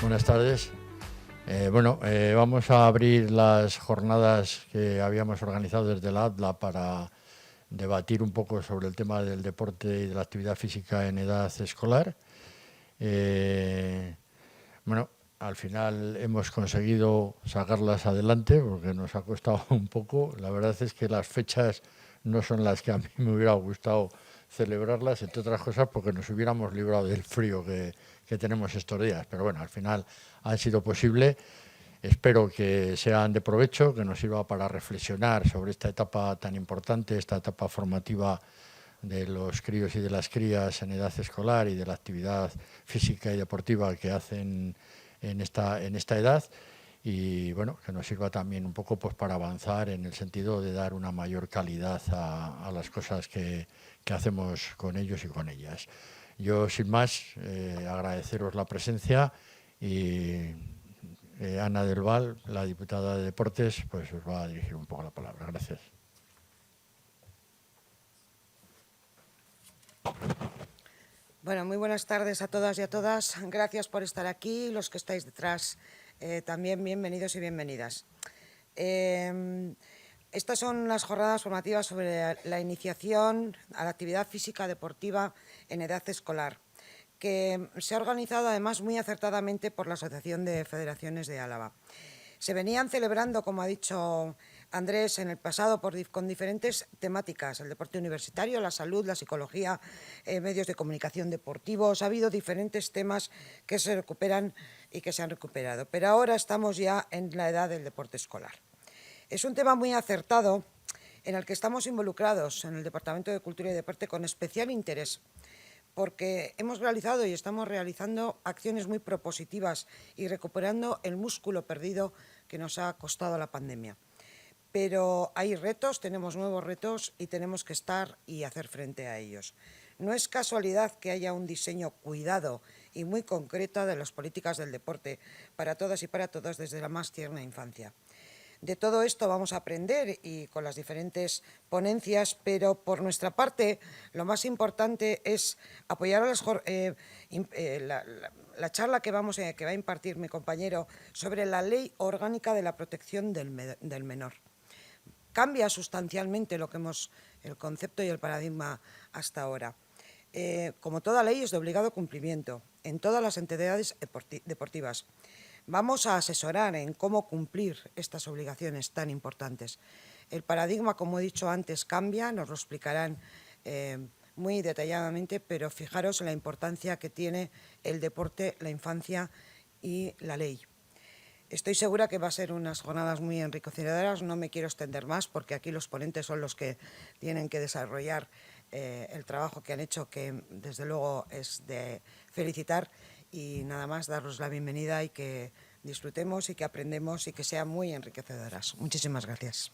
Buenas tardes. Vamos a abrir las jornadas que habíamos organizado desde la ADLA para debatir un poco sobre el tema del deporte y de la actividad física en edad escolar. Al final hemos conseguido sacarlas adelante porque nos ha costado un poco. La verdad es que las fechas no son las que a mí me hubiera gustado celebrarlas, entre otras cosas porque nos hubiéramos librado del frío que tenemos estos días. Pero bueno, al final han sido posible. Espero que sean de provecho, que nos sirva para reflexionar sobre esta etapa tan importante, esta etapa formativa de los críos y de las crías en edad escolar y de la actividad física y deportiva que hacen en esta edad, y bueno, que nos sirva también un poco pues para avanzar en el sentido de dar una mayor calidad a las cosas que hacemos con ellos y con ellas. Yo, sin más, agradeceros la presencia y Ana del Val, la diputada de Deportes, pues os va a dirigir un poco la palabra. Gracias. Bueno, muy buenas tardes a todas y a todas. Gracias por estar aquí. Los que estáis detrás, también bienvenidos y bienvenidas. Estas son las jornadas formativas sobre la iniciación a la actividad física deportiva en edad escolar, que se ha organizado además muy acertadamente por la Asociación de Federaciones de Álava. Se venían celebrando, como ha dicho Andrés, en el pasado con diferentes temáticas: el deporte universitario, la salud, la psicología, medios de comunicación deportivos. Ha habido diferentes temas que se recuperan y que se han recuperado, pero ahora estamos ya en la edad del deporte escolar. Es un tema muy acertado en el que estamos involucrados en el Departamento de Cultura y Deporte con especial interés, porque hemos realizado y estamos realizando acciones muy propositivas y recuperando el músculo perdido que nos ha costado la pandemia. Pero hay retos, tenemos nuevos retos y tenemos que estar y hacer frente a ellos. No es casualidad que haya un diseño cuidado y muy concreto de las políticas del deporte para todas y para todos desde la más tierna infancia. De todo esto vamos a aprender y con las diferentes ponencias, pero por nuestra parte lo más importante es apoyar a la charla que va a impartir mi compañero sobre la Ley Orgánica de la Protección del Menor. Cambia sustancialmente el concepto y el paradigma hasta ahora. Como toda ley, es de obligado cumplimiento en todas las entidades deportivas. Vamos a asesorar en cómo cumplir estas obligaciones tan importantes. El paradigma, como he dicho antes, cambia, nos lo explicarán muy detalladamente, pero fijaros en la importancia que tiene el deporte, la infancia y la ley. Estoy segura que va a ser unas jornadas muy enriquecedoras. No me quiero extender más porque aquí los ponentes son los que tienen que desarrollar el trabajo que han hecho, que desde luego es de felicitar. Y nada más, daros la bienvenida y que disfrutemos y que aprendemos y que sean muy enriquecedoras. Muchísimas gracias.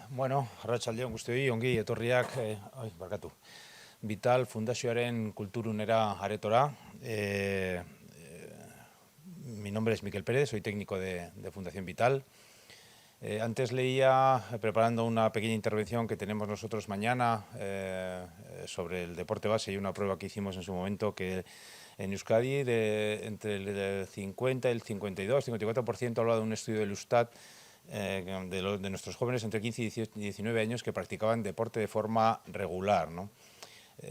Bueno, arratsaldeon guztioi, ongi etorriak, Vital Fundazioaren kulturunera aretora. Mi nombre es Miquel Pérez, soy técnico de Fundación Vital. Antes leía, preparando una pequeña intervención que tenemos nosotros mañana sobre el deporte base y una prueba que hicimos en su momento, que en Euskadi entre el 50 y el 52, 54% habla de un estudio del Eustat de nuestros jóvenes entre 15 y 19 años que practicaban deporte de forma regular, ¿no?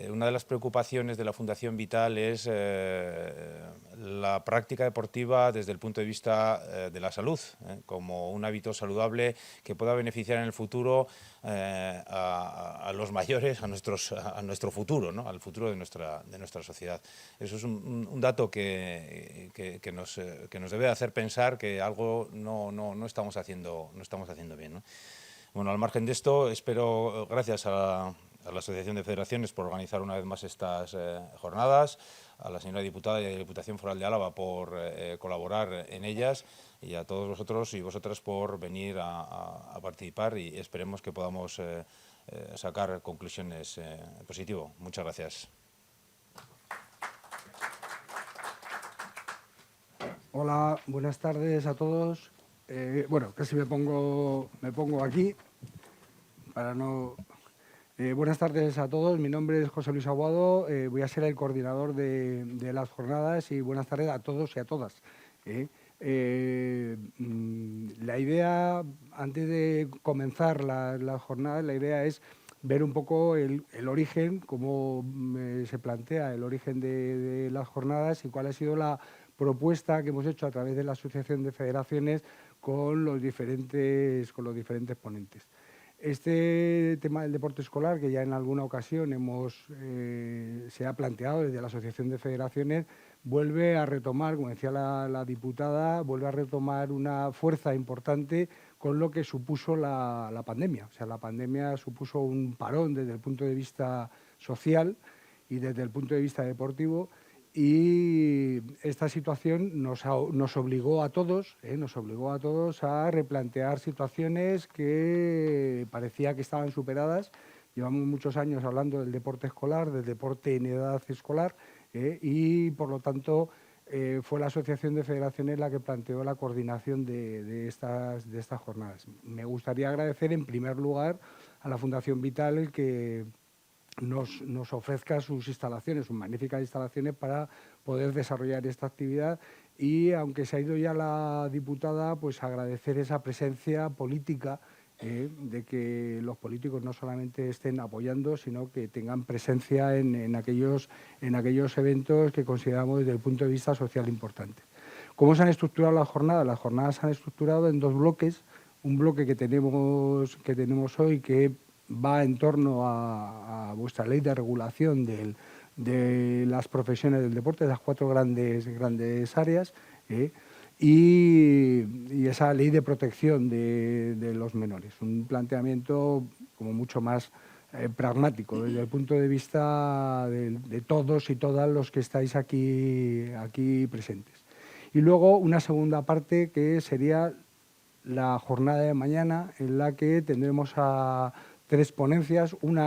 Una de las preocupaciones de la Fundación Vital es la práctica deportiva desde el punto de vista de la salud, como un hábito saludable que pueda beneficiar en el futuro a los mayores, a nuestro futuro, ¿no? Al futuro de nuestra sociedad. Eso es un dato que nos debe hacer pensar que algo no estamos haciendo bien, ¿no? Bueno, al margen de esto, espero, gracias a la Asociación de Federaciones por organizar una vez más estas jornadas, a la señora diputada y a la Diputación Foral de Álava por colaborar en ellas, y a todos vosotros y vosotras por venir a participar, y esperemos que podamos sacar conclusiones positivas. Muchas gracias. Hola, buenas tardes a todos. Casi me pongo aquí para no Buenas tardes a todos, mi nombre es José Luis Aguado, voy a ser el coordinador de las jornadas y buenas tardes a todos y a todas. La idea, antes de comenzar la jornada, la idea es ver un poco el origen, cómo se plantea el origen de las jornadas y cuál ha sido la propuesta que hemos hecho a través de la Asociación de Federaciones con los diferentes ponentes. Este tema del deporte escolar, que ya en alguna ocasión se ha planteado desde la Asociación de Federaciones, vuelve a retomar, como decía la diputada, vuelve a retomar una fuerza importante con lo que supuso la pandemia. O sea, la pandemia supuso un parón desde el punto de vista social y desde el punto de vista deportivo, y esta situación nos obligó a todos a replantear situaciones que parecía que estaban superadas. Llevamos muchos años hablando del deporte escolar, del deporte en edad escolar, y por lo tanto fue la Asociación de Federaciones la que planteó la coordinación de estas jornadas. Me gustaría agradecer en primer lugar a la Fundación Vital el que nos ofrezca sus instalaciones, sus magníficas instalaciones para poder desarrollar esta actividad, y aunque se ha ido ya la diputada, pues agradecer esa presencia política, de que los políticos no solamente estén apoyando, sino que tengan presencia en aquellos eventos que consideramos desde el punto de vista social importantes. ¿Cómo se han estructurado las jornadas? Las jornadas se han estructurado en dos bloques. Un bloque que tenemos hoy, que va en torno a vuestra ley de regulación de las profesiones del deporte, de las 4 grandes áreas, y esa ley de protección de los menores. Un planteamiento como mucho más pragmático desde el punto de vista de todos y todas los que estáis aquí presentes. Y luego una segunda parte que sería la jornada de mañana, en la que tendremos a 3 ponencias, un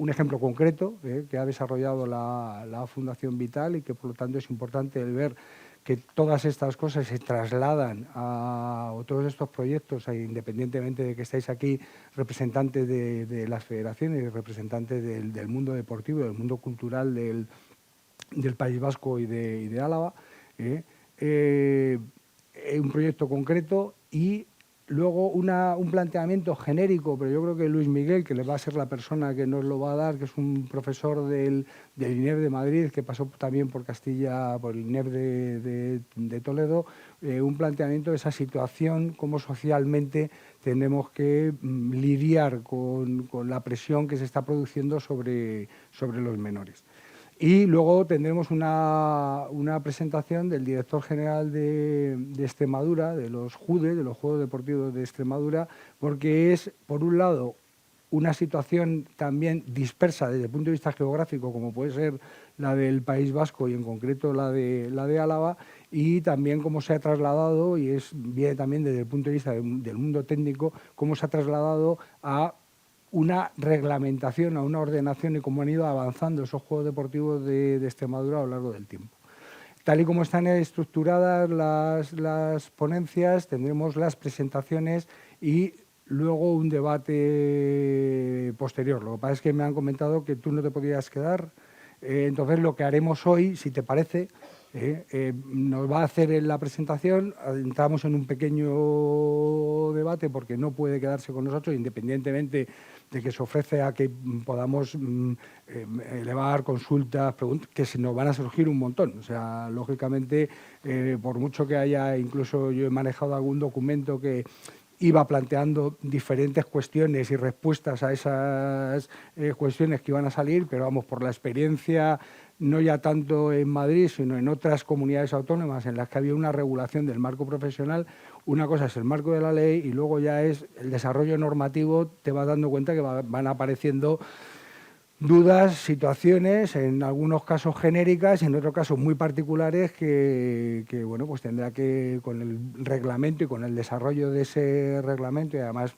ejemplo concreto que ha desarrollado la Fundación Vital, y que por lo tanto es importante el ver que todas estas cosas se trasladan a todos estos proyectos, independientemente de que estáis aquí representantes de las federaciones y representantes del mundo deportivo, del mundo cultural del País Vasco y de Álava. Un proyecto concreto y luego un planteamiento genérico, pero yo creo que Luis Miguel, que le va a ser la persona que nos lo va a dar, que es un profesor del INEF de Madrid, que pasó también por Castilla, por el INEF de Toledo, un planteamiento de esa situación, cómo socialmente tenemos que lidiar con la presión que se está produciendo sobre los menores. Y luego tendremos una presentación del director general de Extremadura, de los JUDE, de los Juegos Deportivos de Extremadura, porque es, por un lado, una situación también dispersa desde el punto de vista geográfico, como puede ser la del País Vasco y en concreto la de Álava, y también cómo se ha trasladado, y viene también desde el punto de vista del mundo técnico, cómo se ha trasladado a una reglamentación, a una ordenación, y cómo han ido avanzando esos Juegos Deportivos de Extremadura a lo largo del tiempo. Tal y como están estructuradas las ponencias, tendremos las presentaciones y luego un debate posterior. Lo que pasa es que me han comentado que tú no te podías quedar, entonces lo que haremos hoy, si te parece, nos va a hacer en la presentación, entramos en un pequeño debate porque no puede quedarse con nosotros, independientemente de que se ofrece a que podamos elevar consultas, preguntas, que se nos van a surgir un montón. O sea, lógicamente, por mucho que haya, incluso yo he manejado algún documento que iba planteando diferentes cuestiones y respuestas a esas cuestiones que iban a salir, pero vamos, por la experiencia, no ya tanto en Madrid, sino en otras comunidades autónomas en las que había una regulación del marco profesional. Una cosa es el marco de la ley y luego ya es el desarrollo normativo. Te vas dando cuenta que van apareciendo dudas, situaciones, en algunos casos genéricas y en otros casos muy particulares que bueno, pues tendrá que, con el reglamento y con el desarrollo de ese reglamento, y además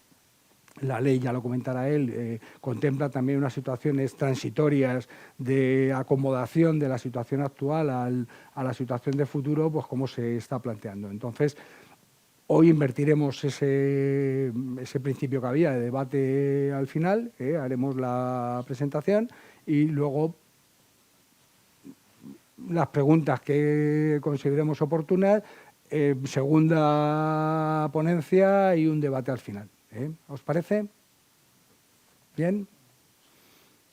la ley, ya lo comentará él, contempla también unas situaciones transitorias de acomodación de la situación actual a la situación de futuro, pues cómo se está planteando. Entonces, Hoy invertiremos ese principio que había de debate al final, haremos la presentación y luego las preguntas que consideremos oportunas, segunda ponencia y un debate al final. ¿Os parece? ¿Bien?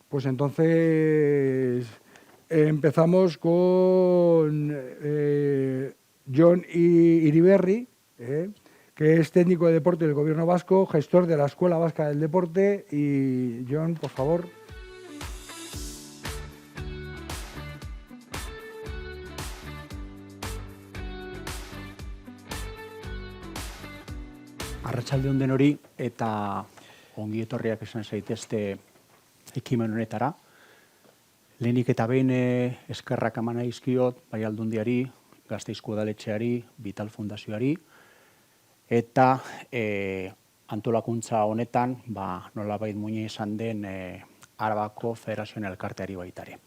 Pues entonces empezamos con Jon Iriberri, que es técnico de deporte del Gobierno vasco, gestor de la Escuela Vasca del Deporte. Y Jon, por favor. Arratsaldeon denori eta ongi etorriak esan zaitezte ekimen honetara. Lehenik eta behin eskerrak eman dizkiot bai Aldundiari, Gasteizko Udaletxeari, Vital Fundazioari eta antolakuntza honetan nolabait muina izan den Arabako Federazioen Elkarteari baita ere.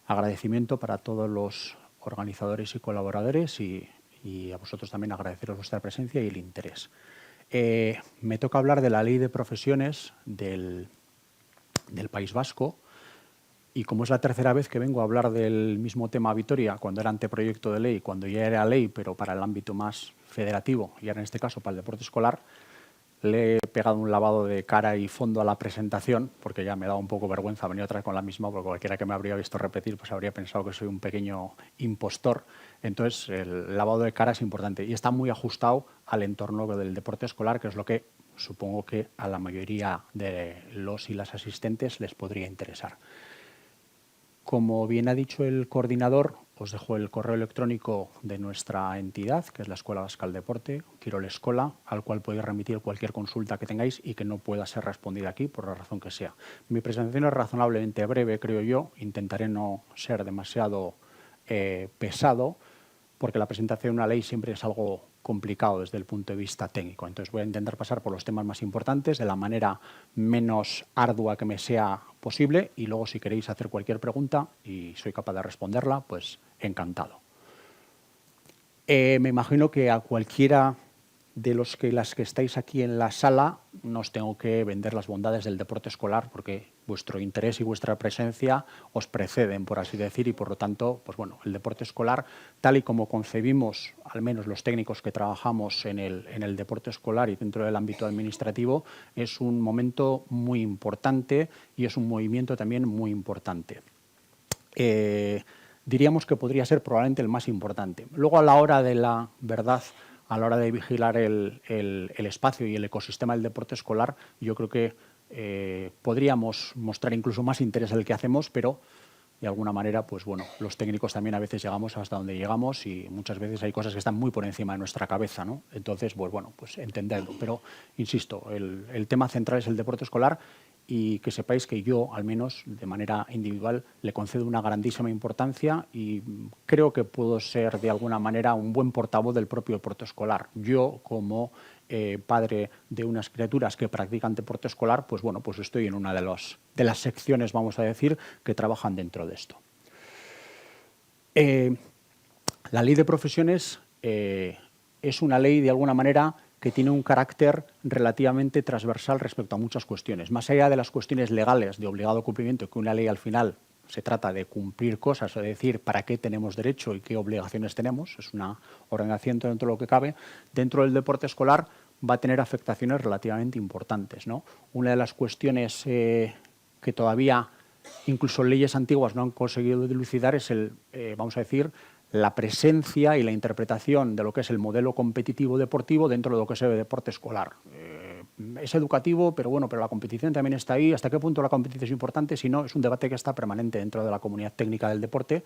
Agradecimiento para todos los organizadores y colaboradores y a vosotros también agradeceros vuestra presencia y el interés. Me toca hablar de la Ley de Profesiones del País Vasco y como es la tercera vez que vengo a hablar del mismo tema a Vitoria, cuando era anteproyecto de ley, cuando ya era ley, pero para el ámbito más federativo y ahora en este caso para el deporte escolar, le he pegado un lavado de cara y fondo a la presentación, porque ya me daba un poco vergüenza venir otra vez con la misma, porque cualquiera que me habría visto repetir pues habría pensado que soy un pequeño impostor. Entonces, el lavado de cara es importante y está muy ajustado al entorno del deporte escolar, que es lo que supongo que a la mayoría de los y las asistentes les podría interesar. Como bien ha dicho el coordinador, os dejo el correo electrónico de nuestra entidad, que es la Escuela Vasca del Deporte, Quirol Escola, al cual podéis remitir cualquier consulta que tengáis y que no pueda ser respondida aquí, por la razón que sea. Mi presentación es razonablemente breve, creo yo. Intentaré no ser demasiado pesado, porque la presentación de una ley siempre es algo complicado desde el punto de vista técnico. Entonces voy a intentar pasar por los temas más importantes de la manera menos ardua que me sea posible y luego si queréis hacer cualquier pregunta y soy capaz de responderla, pues encantado. Me imagino que a cualquiera de las que estáis aquí en la sala no os tengo que vender las bondades del deporte escolar porque vuestro interés y vuestra presencia os preceden, por así decir, y por lo tanto, pues bueno, el deporte escolar, tal y como concebimos, al menos los técnicos que trabajamos en el deporte escolar y dentro del ámbito administrativo, es un momento muy importante y es un movimiento también muy importante. Diríamos que podría ser probablemente el más importante. Luego, a la hora de la verdad, a la hora de vigilar el espacio y el ecosistema del deporte escolar, yo creo que podríamos mostrar incluso más interés en el que hacemos, pero de alguna manera, pues bueno, los técnicos también a veces llegamos hasta donde llegamos y muchas veces hay cosas que están muy por encima de nuestra cabeza, ¿no? Entonces, pues bueno, pues entenderlo. Pero, insisto, el tema central es el deporte escolar y que sepáis que yo, al menos de manera individual, le concedo una grandísima importancia y creo que puedo ser de alguna manera un buen portavoz del propio deporte escolar. Yo, como padre de unas criaturas que practican deporte escolar, pues bueno, pues estoy en una de las secciones, vamos a decir, que trabajan dentro de esto. La Ley de Profesiones es una ley, de alguna manera, que tiene un carácter relativamente transversal respecto a muchas cuestiones. Más allá de las cuestiones legales de obligado cumplimiento, que una ley al final se trata de cumplir cosas, es decir, para qué tenemos derecho y qué obligaciones tenemos, es una organización dentro de lo que cabe, dentro del deporte escolar va a tener afectaciones relativamente importantes, ¿no? Una de las cuestiones que todavía incluso leyes antiguas no han conseguido dilucidar es vamos a decir, la presencia y la interpretación de lo que es el modelo competitivo deportivo dentro de lo que es el deporte escolar. Es educativo, pero bueno, pero la competición también está ahí. ¿Hasta qué punto la competición es importante? Si no, es un debate que está permanente dentro de la comunidad técnica del deporte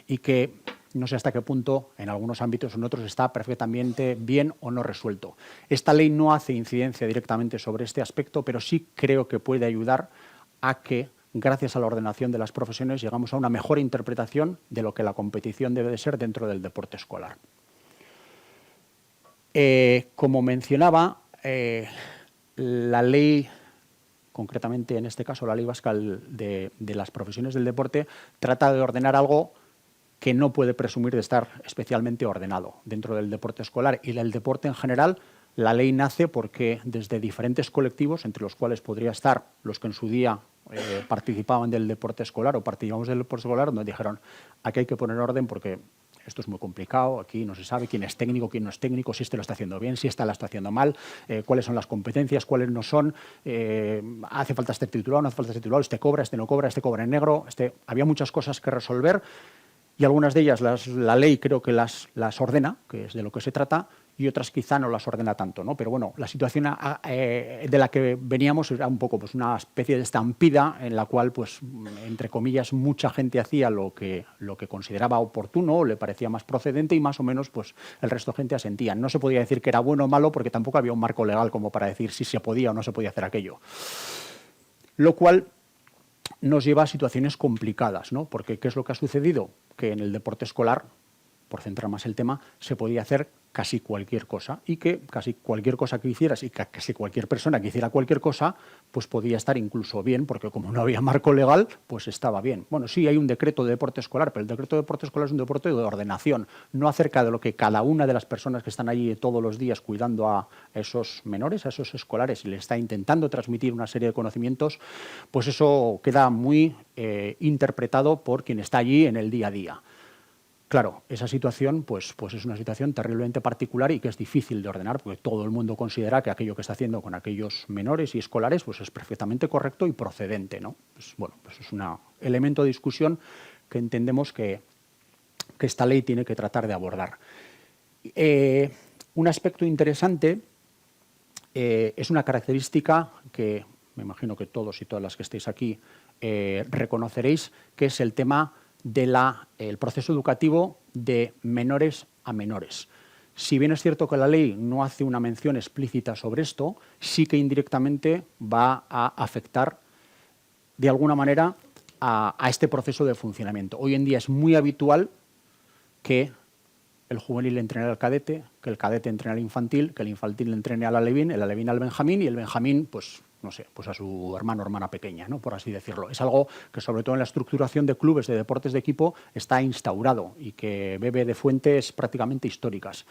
y que no sé hasta qué punto en algunos ámbitos o en otros está perfectamente bien o no resuelto. Esta ley no hace incidencia directamente sobre este aspecto, pero sí creo que puede ayudar a que gracias a la ordenación de las profesiones, llegamos a una mejor interpretación de lo que la competición debe de ser dentro del deporte escolar. Como mencionaba, la ley, concretamente en este caso la Ley Vasca de las Profesiones del Deporte, trata de ordenar algo que no puede presumir de estar especialmente ordenado. Dentro del deporte escolar y del deporte en general, la ley nace porque desde diferentes colectivos, entre los cuales podría estar los que en su día participaban del deporte escolar o participamos del deporte escolar, nos dijeron, aquí hay que poner orden porque esto es muy complicado, aquí no se sabe quién es técnico, quién no es técnico, si este lo está haciendo bien, si esta la está haciendo mal, cuáles son las competencias, cuáles no son, hace falta este titulado, no hace falta este titulado, este cobra este cobra en negro, había muchas cosas que resolver y algunas de ellas la ley creo que las ordena, que es de lo que se trata, y otras quizá no las ordena tanto, ¿no? Pero bueno, la situación de la que veníamos era un poco pues, una especie de estampida en la cual, pues, entre comillas, mucha gente hacía lo que consideraba oportuno o le parecía más procedente y más o menos pues, el resto de gente asentía. No se podía decir que era bueno o malo porque tampoco había un marco legal como para decir si se podía o no se podía hacer aquello. Lo cual nos lleva a situaciones complicadas, ¿no? Porque ¿qué es lo que ha sucedido? Que en el deporte escolar, por centrar más el tema, se podía hacer casi cualquier cosa y que casi cualquier cosa que hicieras y que casi cualquier persona que hiciera cualquier cosa, pues podía estar incluso bien, porque como no había marco legal, pues estaba bien. Bueno, sí, hay un decreto de deporte escolar, pero el decreto de deporte escolar es un deporte de ordenación, no acerca de lo que cada una de las personas que están allí todos los días cuidando a esos menores, a esos escolares, y les está intentando transmitir una serie de conocimientos, pues eso queda muy interpretado por quien está allí en el día a día. Claro, esa situación pues es una situación terriblemente particular y que es difícil de ordenar porque todo el mundo considera que aquello que está haciendo con aquellos menores y escolares pues es perfectamente correcto y procedente, ¿no? Pues, bueno, pues es un elemento de discusión que entendemos que esta ley tiene que tratar de abordar. Un aspecto interesante es una característica que me imagino que todos y todas las que estéis aquí reconoceréis, que es el tema del proceso educativo de menores a menores. Si bien es cierto que la ley no hace una mención explícita sobre esto, sí que indirectamente va a afectar de alguna manera a este proceso de funcionamiento. Hoy en día es muy habitual que el juvenil entrene al cadete, que el cadete entrene al infantil, que el infantil entrene al alevín, el alevín al benjamín y el benjamín, pues no sé, pues a su hermano o hermana pequeña, ¿no? Por así decirlo. Es algo que sobre todo en la estructuración de clubes de deportes de equipo está instaurado y que bebe de fuentes prácticamente históricas.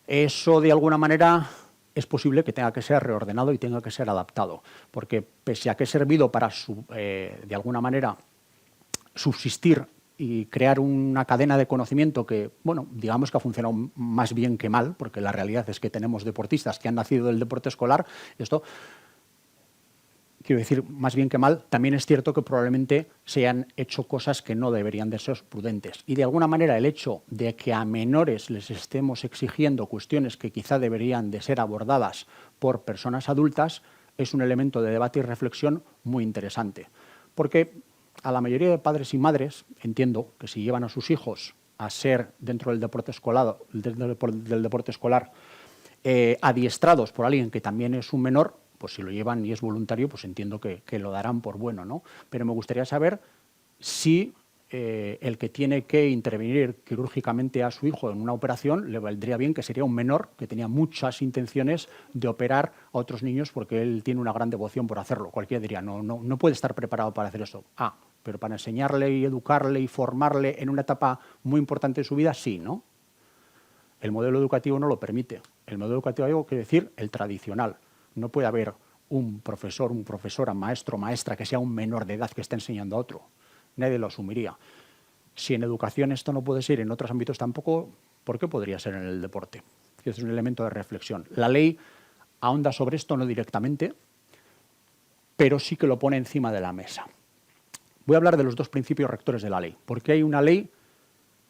Eso de alguna manera es posible que tenga que ser reordenado y tenga que ser adaptado, porque pese a que ha servido para de alguna manera subsistir y crear una cadena de conocimiento que, bueno, digamos que ha funcionado más bien que mal, porque la realidad es que tenemos deportistas que han nacido del deporte escolar, esto quiero decir, más bien que mal, también es cierto que probablemente se han hecho cosas que no deberían de ser prudentes. Y de alguna manera el hecho de que a menores les estemos exigiendo cuestiones que quizá deberían de ser abordadas por personas adultas es un elemento de debate y reflexión muy interesante. Porque a la mayoría de padres y madres, entiendo que si llevan a sus hijos a ser dentro del deporte escolar, adiestrados por alguien que también es un menor, pues si lo llevan y es voluntario, pues entiendo que lo darán por bueno, ¿no? Pero me gustaría saber si el que tiene que intervenir quirúrgicamente a su hijo en una operación le valdría bien que sería un menor que tenía muchas intenciones de operar a otros niños porque él tiene una gran devoción por hacerlo. Cualquiera diría, no puede estar preparado para hacer eso. Pero para enseñarle y educarle y formarle en una etapa muy importante de su vida, sí, ¿no? El modelo educativo no lo permite. El modelo educativo, quiere decir, el tradicional. No puede haber un profesor, profesora, maestro, maestra que sea un menor de edad que esté enseñando a otro. Nadie lo asumiría. Si en educación esto no puede ser, en otros ámbitos tampoco, ¿por qué podría ser en el deporte? Es un elemento de reflexión. La ley ahonda sobre esto, no directamente, pero sí que lo pone encima de la mesa. Voy a hablar de los dos principios rectores de la ley, porque hay una ley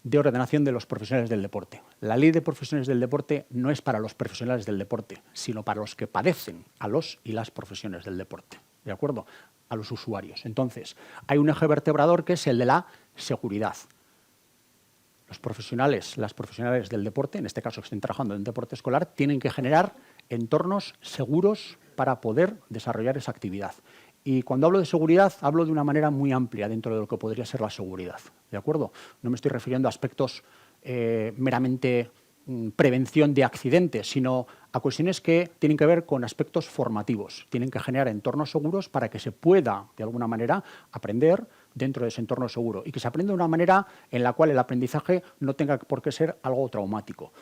de ordenación de los profesionales del deporte. La ley de profesionales del deporte no es para los profesionales del deporte, sino para los que padecen a los y las profesiones del deporte, ¿de acuerdo? A los usuarios. Entonces, hay un eje vertebrador que es el de la seguridad. Los profesionales, las profesionales del deporte, en este caso que estén trabajando en deporte escolar, tienen que generar entornos seguros para poder desarrollar esa actividad. Y cuando hablo de seguridad, hablo de una manera muy amplia dentro de lo que podría ser la seguridad, ¿de acuerdo? No me estoy refiriendo a aspectos meramente prevención de accidentes, sino a cuestiones que tienen que ver con aspectos formativos. Tienen que generar entornos seguros para que se pueda, de alguna manera, aprender, dentro de ese entorno seguro y que se aprenda de una manera en la cual el aprendizaje no tenga por qué ser algo traumático.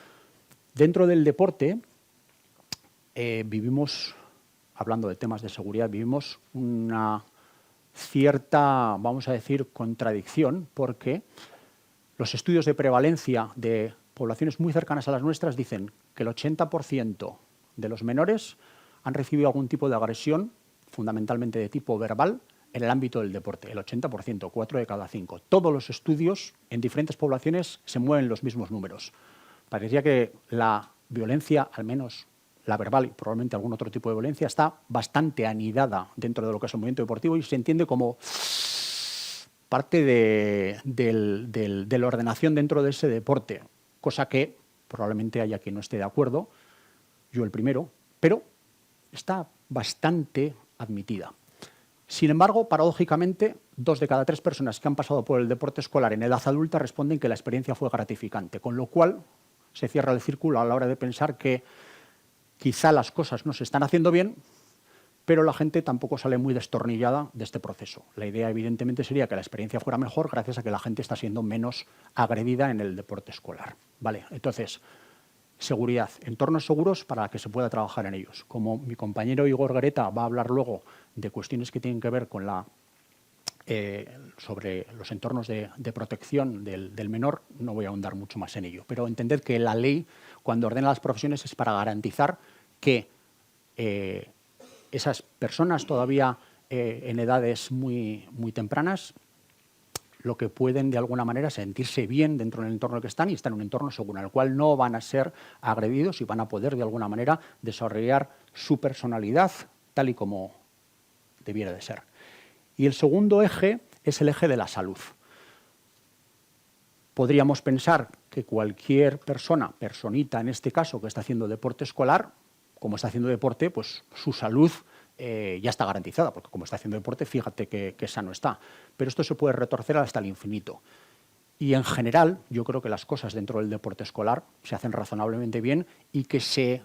Dentro del deporte vivimos, hablando de temas de seguridad, vivimos una cierta, vamos a decir, contradicción, porque los estudios de prevalencia de poblaciones muy cercanas a las nuestras dicen que el 80% de los menores han recibido algún tipo de agresión, fundamentalmente de tipo verbal, en el ámbito del deporte. El 80%, 4 de cada 5. Todos los estudios en diferentes poblaciones se mueven los mismos números. Parecía que la violencia, al menos la verbal y probablemente algún otro tipo de violencia, está bastante anidada dentro de lo que es el movimiento deportivo y se entiende como parte de la ordenación dentro de ese deporte, cosa que probablemente haya quien no esté de acuerdo, yo el primero, pero está bastante admitida. Sin embargo, paradójicamente, 2 de cada 3 personas que han pasado por el deporte escolar en edad adulta responden que la experiencia fue gratificante, con lo cual se cierra el círculo a la hora de pensar que quizá las cosas no se están haciendo bien, pero la gente tampoco sale muy destornillada de este proceso. La idea, evidentemente, sería que la experiencia fuera mejor gracias a que la gente está siendo menos agredida en el deporte escolar. Vale, entonces, seguridad, entornos seguros para que se pueda trabajar en ellos. Como mi compañero Igor Gareta va a hablar luego de cuestiones que tienen que ver con sobre los entornos de protección del menor, no voy a ahondar mucho más en ello. Pero entended que la ley, cuando ordena las profesiones, es para garantizar que esas personas todavía en edades muy tempranas, lo que pueden de alguna manera sentirse bien dentro del entorno en el que están y están en un entorno seguro, en el cual no van a ser agredidos y van a poder de alguna manera desarrollar su personalidad tal y como debiera de ser. Y el segundo eje es el eje de la salud. Podríamos pensar que cualquier personita en este caso, que está haciendo deporte escolar, como está haciendo deporte, pues su salud ya está garantizada, porque como está haciendo deporte, fíjate que sano está. Pero esto se puede retorcer hasta el infinito. Y en general, yo creo que las cosas dentro del deporte escolar se hacen razonablemente bien y que se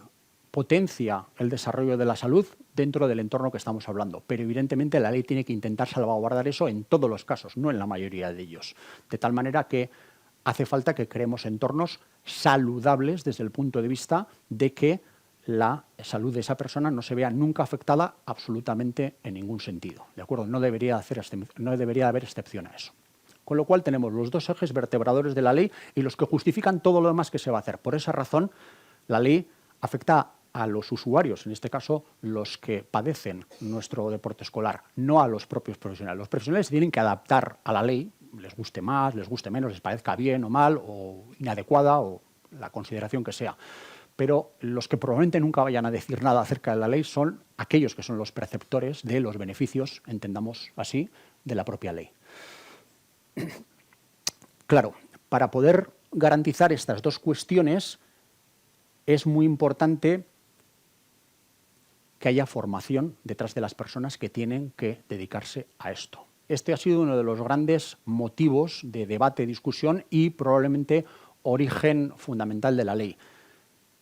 potencia el desarrollo de la salud dentro del entorno que estamos hablando. Pero evidentemente la ley tiene que intentar salvaguardar eso en todos los casos, no en la mayoría de ellos. De tal manera que hace falta que creemos entornos saludables desde el punto de vista de que la salud de esa persona no se vea nunca afectada absolutamente en ningún sentido. ¿De acuerdo? No debería haber excepción a eso. Con lo cual tenemos los 2 ejes vertebradores de la ley y los que justifican todo lo demás que se va a hacer. Por esa razón, la ley afecta a los usuarios, en este caso los que padecen nuestro deporte escolar, no a los propios profesionales. Los profesionales se tienen que adaptar a la ley, les guste más, les guste menos, les parezca bien o mal, o inadecuada, o la consideración que sea. Pero los que probablemente nunca vayan a decir nada acerca de la ley son aquellos que son los perceptores de los beneficios, entendamos así, de la propia ley. Claro, para poder garantizar estas 2 cuestiones es muy importante que haya formación detrás de las personas que tienen que dedicarse a esto. Este ha sido uno de los grandes motivos de debate, discusión y probablemente origen fundamental de la ley.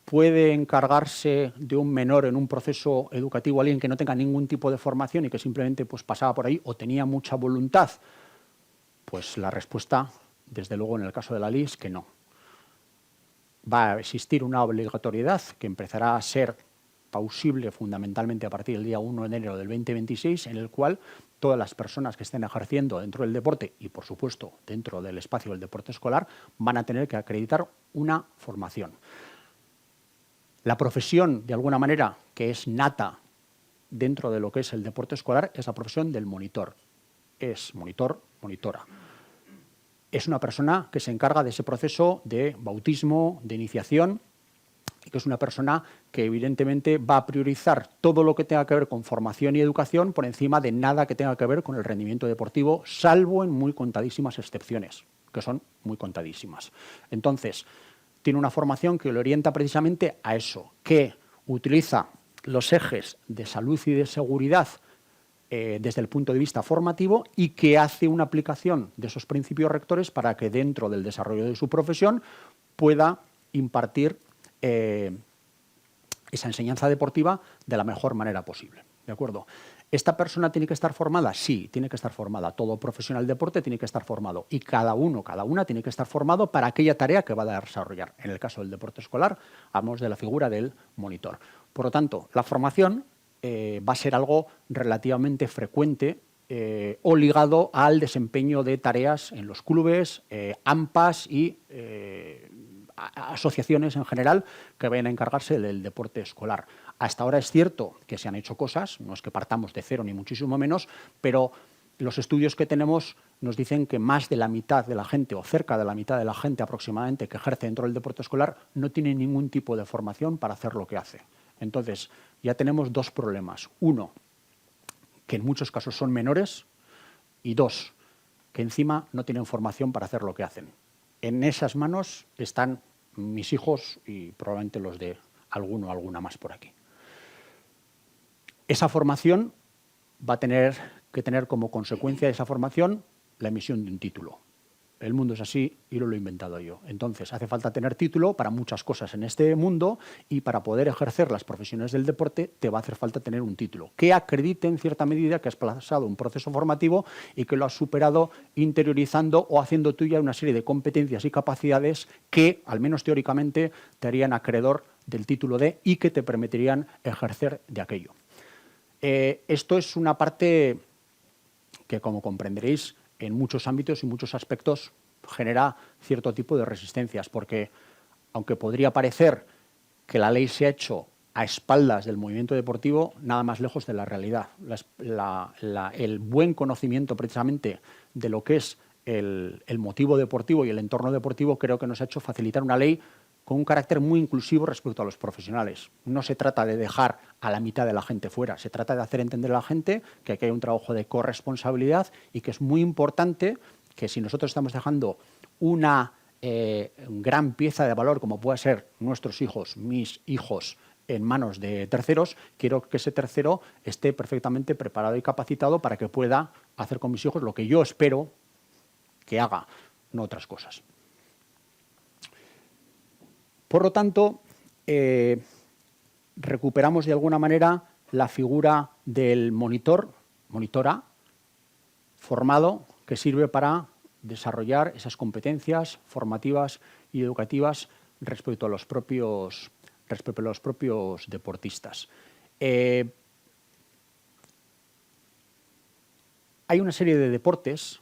¿Puede encargarse de un menor en un proceso educativo alguien que no tenga ningún tipo de formación y que simplemente pues, pasaba por ahí o tenía mucha voluntad? Pues la respuesta, desde luego en el caso de la ley, es que no. Va a existir una obligatoriedad que empezará a ser pausible fundamentalmente a partir del día 1 de enero del 2026, en el cual todas las personas que estén ejerciendo dentro del deporte y, por supuesto, dentro del espacio del deporte escolar, van a tener que acreditar una formación. La profesión, de alguna manera, que es nata dentro de lo que es el deporte escolar, es la profesión del monitor. Es monitor, monitora. Es una persona que se encarga de ese proceso de bautismo, de iniciación, y que es una persona que evidentemente va a priorizar todo lo que tenga que ver con formación y educación por encima de nada que tenga que ver con el rendimiento deportivo, salvo en muy contadísimas excepciones, que son muy contadísimas. Entonces, tiene una formación que le orienta precisamente a eso, que utiliza los ejes de salud y de seguridad desde el punto de vista formativo y que hace una aplicación de esos principios rectores para que dentro del desarrollo de su profesión pueda impartir esa enseñanza deportiva de la mejor manera posible. ¿De acuerdo? ¿Esta persona tiene que estar formada? Sí, tiene que estar formada. Todo profesional del deporte tiene que estar formado. Y cada una tiene que estar formado para aquella tarea que va a desarrollar. En el caso del deporte escolar, hablamos de la figura del monitor. Por lo tanto, la formación va a ser algo relativamente frecuente o ligado al desempeño de tareas en los clubes, AMPAs y asociaciones en general que vayan a encargarse del deporte escolar. Hasta ahora es cierto que se han hecho cosas, no es que partamos de cero ni muchísimo menos, pero los estudios que tenemos nos dicen que más de la mitad de la gente, o cerca de la mitad de la gente aproximadamente, que ejerce dentro del deporte escolar, no tiene ningún tipo de formación para hacer lo que hace. Entonces, ya tenemos dos problemas. Uno, que en muchos casos son menores, y dos, que encima no tienen formación para hacer lo que hacen. En esas manos están mis hijos y probablemente los de alguno o alguna más por aquí. Esa formación va a tener que tener como consecuencia de esa formación la emisión de un título. El mundo es así y lo he inventado yo. Entonces, hace falta tener título para muchas cosas en este mundo y para poder ejercer las profesiones del deporte te va a hacer falta tener un título que acredite en cierta medida que has pasado un proceso formativo y que lo has superado interiorizando o haciendo tuya una serie de competencias y capacidades que, al menos teóricamente, te harían acreedor del título D y que te permitirían ejercer de aquello. Esto es una parte que, como comprenderéis, en muchos ámbitos y muchos aspectos genera cierto tipo de resistencias, porque aunque podría parecer que la ley se ha hecho a espaldas del movimiento deportivo, nada más lejos de la realidad. El buen conocimiento precisamente de lo que es el motivo deportivo y el entorno deportivo creo que nos ha hecho facilitar una ley con un carácter muy inclusivo respecto a los profesionales. No se trata de dejar a la mitad de la gente fuera, se trata de hacer entender a la gente que aquí hay un trabajo de corresponsabilidad y que es muy importante que si nosotros estamos dejando una gran pieza de valor, como pueda ser nuestros hijos, mis hijos, en manos de terceros, quiero que ese tercero esté perfectamente preparado y capacitado para que pueda hacer con mis hijos lo que yo espero que haga, no otras cosas. Por lo tanto, recuperamos de alguna manera la figura del monitora, formado, que sirve para desarrollar esas competencias formativas y educativas respecto a los propios deportistas. Hay una serie de deportes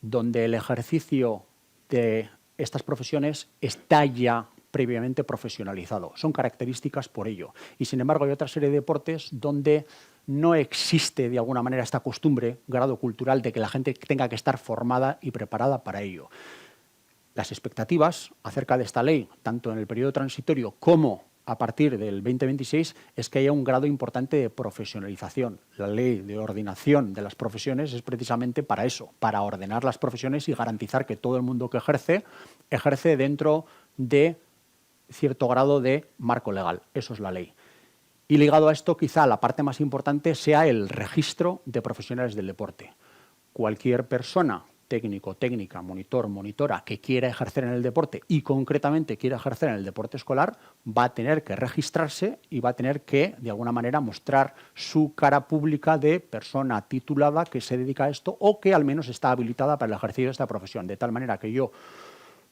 donde el ejercicio de estas profesiones está ya previamente profesionalizado. Son características por ello. Y, sin embargo, hay otra serie de deportes donde no existe, de alguna manera, esta costumbre, grado cultural, de que la gente tenga que estar formada y preparada para ello. Las expectativas acerca de esta ley, tanto en el periodo transitorio como a partir del 2026, es que haya un grado importante de profesionalización. La ley de ordenación de las profesiones es precisamente para eso, para ordenar las profesiones y garantizar que todo el mundo que ejerce dentro de cierto grado de marco legal. Eso es la ley. Y ligado a esto, quizá la parte más importante sea el registro de profesionales del deporte. Cualquier persona, técnico, técnica, monitor, monitora, que quiera ejercer en el deporte y concretamente quiera ejercer en el deporte escolar, va a tener que registrarse y va a tener que, de alguna manera, mostrar su cara pública de persona titulada que se dedica a esto o que al menos está habilitada para el ejercicio de esta profesión. De tal manera que yo,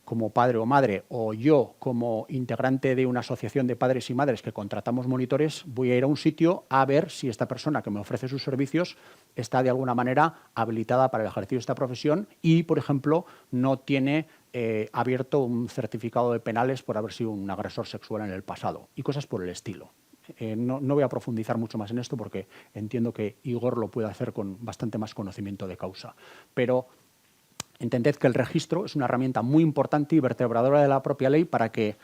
como padre o madre, o yo como integrante de una asociación de padres y madres que contratamos monitores, voy a ir a un sitio a ver si esta persona que me ofrece sus servicios está de alguna manera habilitada para el ejercicio de esta profesión y, por ejemplo, no tiene abierto un certificado de penales por haber sido un agresor sexual en el pasado y cosas por el estilo. No voy a profundizar mucho más en esto porque entiendo que Igor lo puede hacer con bastante más conocimiento de causa. Pero entended que el registro es una herramienta muy importante y vertebradora de la propia ley para que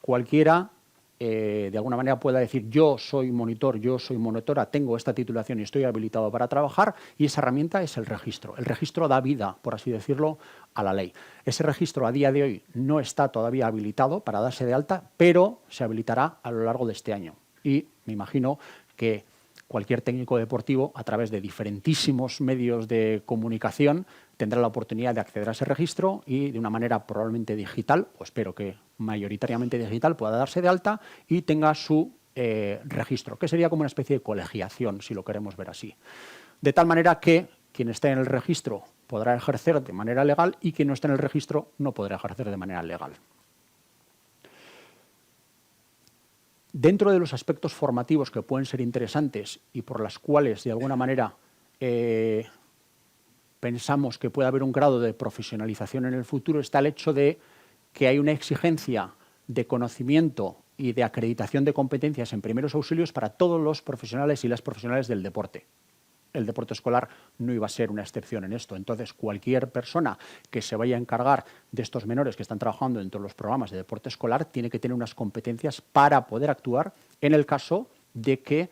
cualquiera, de alguna manera, pueda decir yo soy monitor, yo soy monitora, tengo esta titulación y estoy habilitado para trabajar, y esa herramienta es el registro. El registro da vida, por así decirlo, a la ley. Ese registro a día de hoy no está todavía habilitado para darse de alta, pero se habilitará a lo largo de este año. Y me imagino que cualquier técnico deportivo, a través de diferentísimos medios de comunicación, tendrá la oportunidad de acceder a ese registro y de una manera probablemente digital, o espero que mayoritariamente digital, pueda darse de alta y tenga su registro, que sería como una especie de colegiación, si lo queremos ver así. De tal manera que quien esté en el registro podrá ejercer de manera legal y quien no esté en el registro no podrá ejercer de manera legal. Dentro de los aspectos formativos que pueden ser interesantes y por las cuales, de alguna manera, pensamos que puede haber un grado de profesionalización en el futuro, está el hecho de que hay una exigencia de conocimiento y de acreditación de competencias en primeros auxilios para todos los profesionales y las profesionales del deporte. El deporte escolar no iba a ser una excepción en esto. Entonces, cualquier persona que se vaya a encargar de estos menores que están trabajando dentro de los programas de deporte escolar tiene que tener unas competencias para poder actuar en el caso de que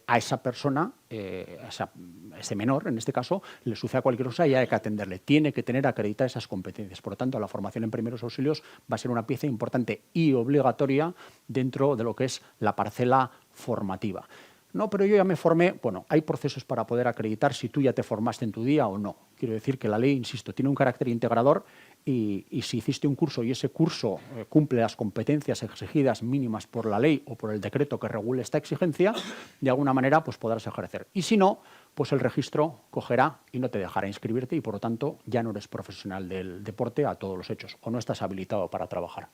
a esa persona, a ese menor, en este caso, le suceda cualquier cosa y hay que atenderle. Tiene que tener acreditadas esas competencias. Por lo tanto, la formación en primeros auxilios va a ser una pieza importante y obligatoria dentro de lo que es la parcela formativa. No, pero yo ya me formé. Bueno, hay procesos para poder acreditar si tú ya te formaste en tu día o no. Quiero decir que la ley, insisto, tiene un carácter integrador y si hiciste un curso y ese curso cumple las competencias exigidas mínimas por la ley o por el decreto que regule esta exigencia, de alguna manera pues podrás ejercer. Y si no, pues el registro cogerá y no te dejará inscribirte y por lo tanto ya no eres profesional del deporte a todos los hechos o no estás habilitado para trabajar.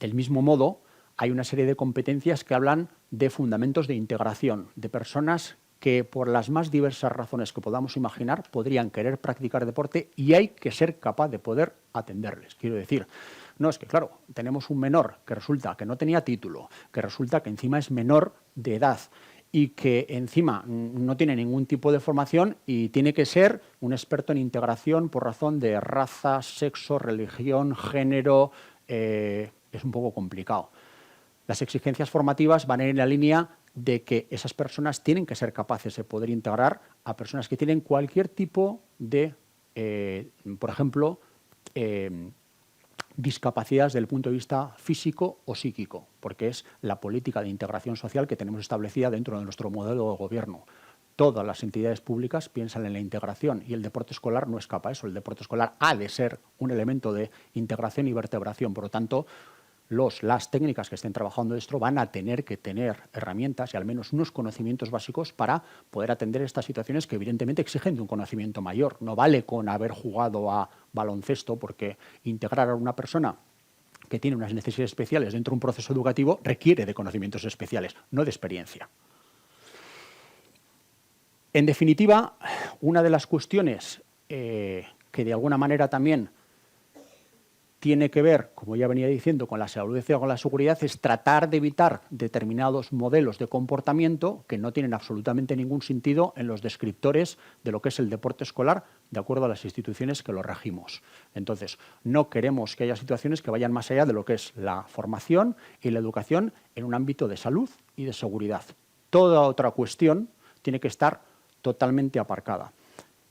Del mismo modo, hay una serie de competencias que hablan de fundamentos de integración, de personas que por las más diversas razones que podamos imaginar podrían querer practicar deporte y hay que ser capaz de poder atenderles. Quiero decir, no es que, claro, tenemos un menor que resulta que no tenía título, que resulta que encima es menor de edad y que encima no tiene ningún tipo de formación y tiene que ser un experto en integración por razón de raza, sexo, religión, género. Es un poco complicado. Las exigencias formativas van en la línea de que esas personas tienen que ser capaces de poder integrar a personas que tienen cualquier tipo de, por ejemplo, discapacidades desde el punto de vista físico o psíquico, porque es la política de integración social que tenemos establecida dentro de nuestro modelo de gobierno. Todas las entidades públicas piensan en la integración y el deporte escolar no escapa a eso. El deporte escolar ha de ser un elemento de integración y vertebración. Por lo tanto, las técnicas que estén trabajando esto van a tener que tener herramientas y al menos unos conocimientos básicos para poder atender estas situaciones que evidentemente exigen de un conocimiento mayor. No vale con haber jugado a baloncesto, porque integrar a una persona que tiene unas necesidades especiales dentro de un proceso educativo requiere de conocimientos especiales, no de experiencia. En definitiva, una de las cuestiones que de alguna manera también tiene que ver, como ya venía diciendo, con la salud y con la seguridad, es tratar de evitar determinados modelos de comportamiento que no tienen absolutamente ningún sentido en los descriptores de lo que es el deporte escolar, de acuerdo a las instituciones que lo regimos. Entonces, no queremos que haya situaciones que vayan más allá de lo que es la formación y la educación en un ámbito de salud y de seguridad. Toda otra cuestión tiene que estar totalmente aparcada.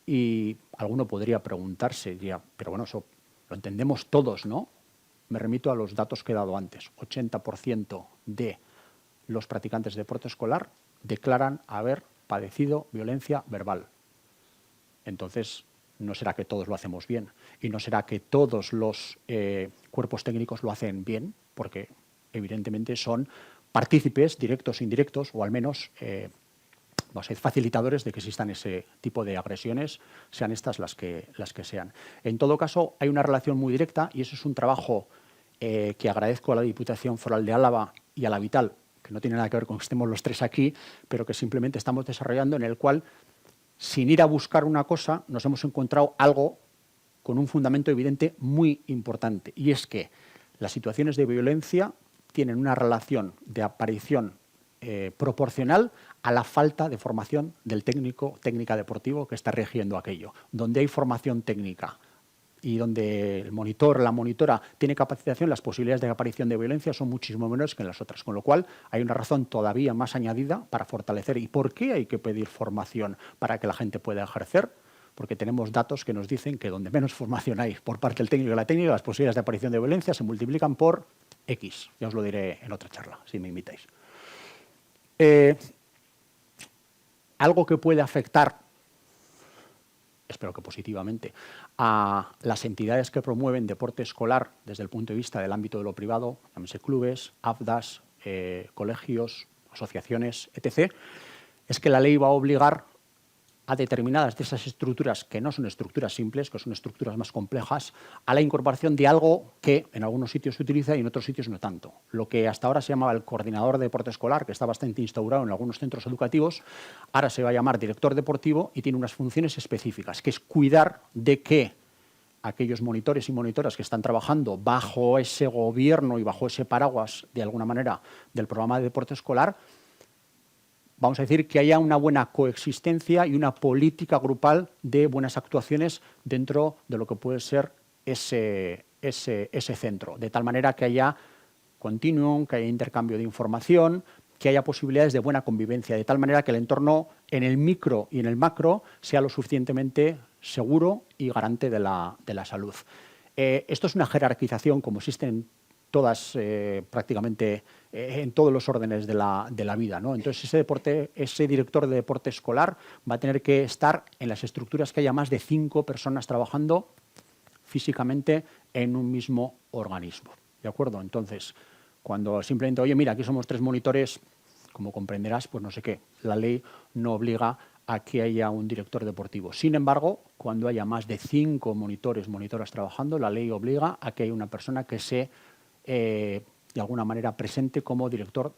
Y alguno podría preguntarse, ya, pero bueno, eso lo entendemos todos, ¿no? Me remito a los datos que he dado antes. 80% de los practicantes de deporte escolar declaran haber padecido violencia verbal. Entonces, no será que todos lo hacemos bien y no será que todos los cuerpos técnicos lo hacen bien, porque evidentemente son partícipes, directos e indirectos, o al menos facilitadores de que existan ese tipo de agresiones, sean estas las que sean. En todo caso, hay una relación muy directa y eso es un trabajo que agradezco a la Diputación Foral de Álava y a la Vital, que no tiene nada que ver con que estemos los tres aquí, pero que simplemente estamos desarrollando, en el cual, sin ir a buscar una cosa, nos hemos encontrado algo con un fundamento evidente muy importante, y es que las situaciones de violencia tienen una relación de aparición proporcional a la falta de formación del técnica deportivo que está rigiendo aquello. Donde hay formación técnica y donde el monitor, la monitora tiene capacitación, las posibilidades de aparición de violencia son muchísimo menores que en las otras, con lo cual hay una razón todavía más añadida para fortalecer. ¿Y por qué hay que pedir formación para que la gente pueda ejercer? Porque tenemos datos que nos dicen que donde menos formación hay por parte del técnico y la técnica, las posibilidades de aparición de violencia se multiplican por X. Ya os lo diré en otra charla, si me invitáis. Algo que puede afectar, espero que positivamente, a las entidades que promueven deporte escolar desde el punto de vista del ámbito de lo privado, llámese clubes, AFDAS, colegios, asociaciones, etc., es que la ley va a obligar a determinadas de esas estructuras, que no son estructuras simples, que son estructuras más complejas, a la incorporación de algo que en algunos sitios se utiliza y en otros sitios no tanto. Lo que hasta ahora se llamaba el coordinador de deporte escolar, que está bastante instaurado en algunos centros educativos, ahora se va a llamar director deportivo y tiene unas funciones específicas, que es cuidar de que aquellos monitores y monitoras que están trabajando bajo ese gobierno y bajo ese paraguas, de alguna manera, del programa de deporte escolar, vamos a decir que haya una buena coexistencia y una política grupal de buenas actuaciones dentro de lo que puede ser ese centro, de tal manera que haya continuum, que haya intercambio de información, que haya posibilidades de buena convivencia, de tal manera que el entorno en el micro y en el macro sea lo suficientemente seguro y garante de la salud. Esto es una jerarquización como existen todas, prácticamente en todos los órdenes de la vida, ¿no? Entonces, ese director de deporte escolar va a tener que estar en las estructuras que haya más de 5 personas trabajando físicamente en un mismo organismo, ¿de acuerdo? Entonces, cuando simplemente, oye, mira, aquí somos 3 monitores, como comprenderás, pues no sé qué, la ley no obliga a que haya un director deportivo. Sin embargo, cuando haya más de 5 monitores, monitoras trabajando, la ley obliga a que haya una persona que se de alguna manera presente como directora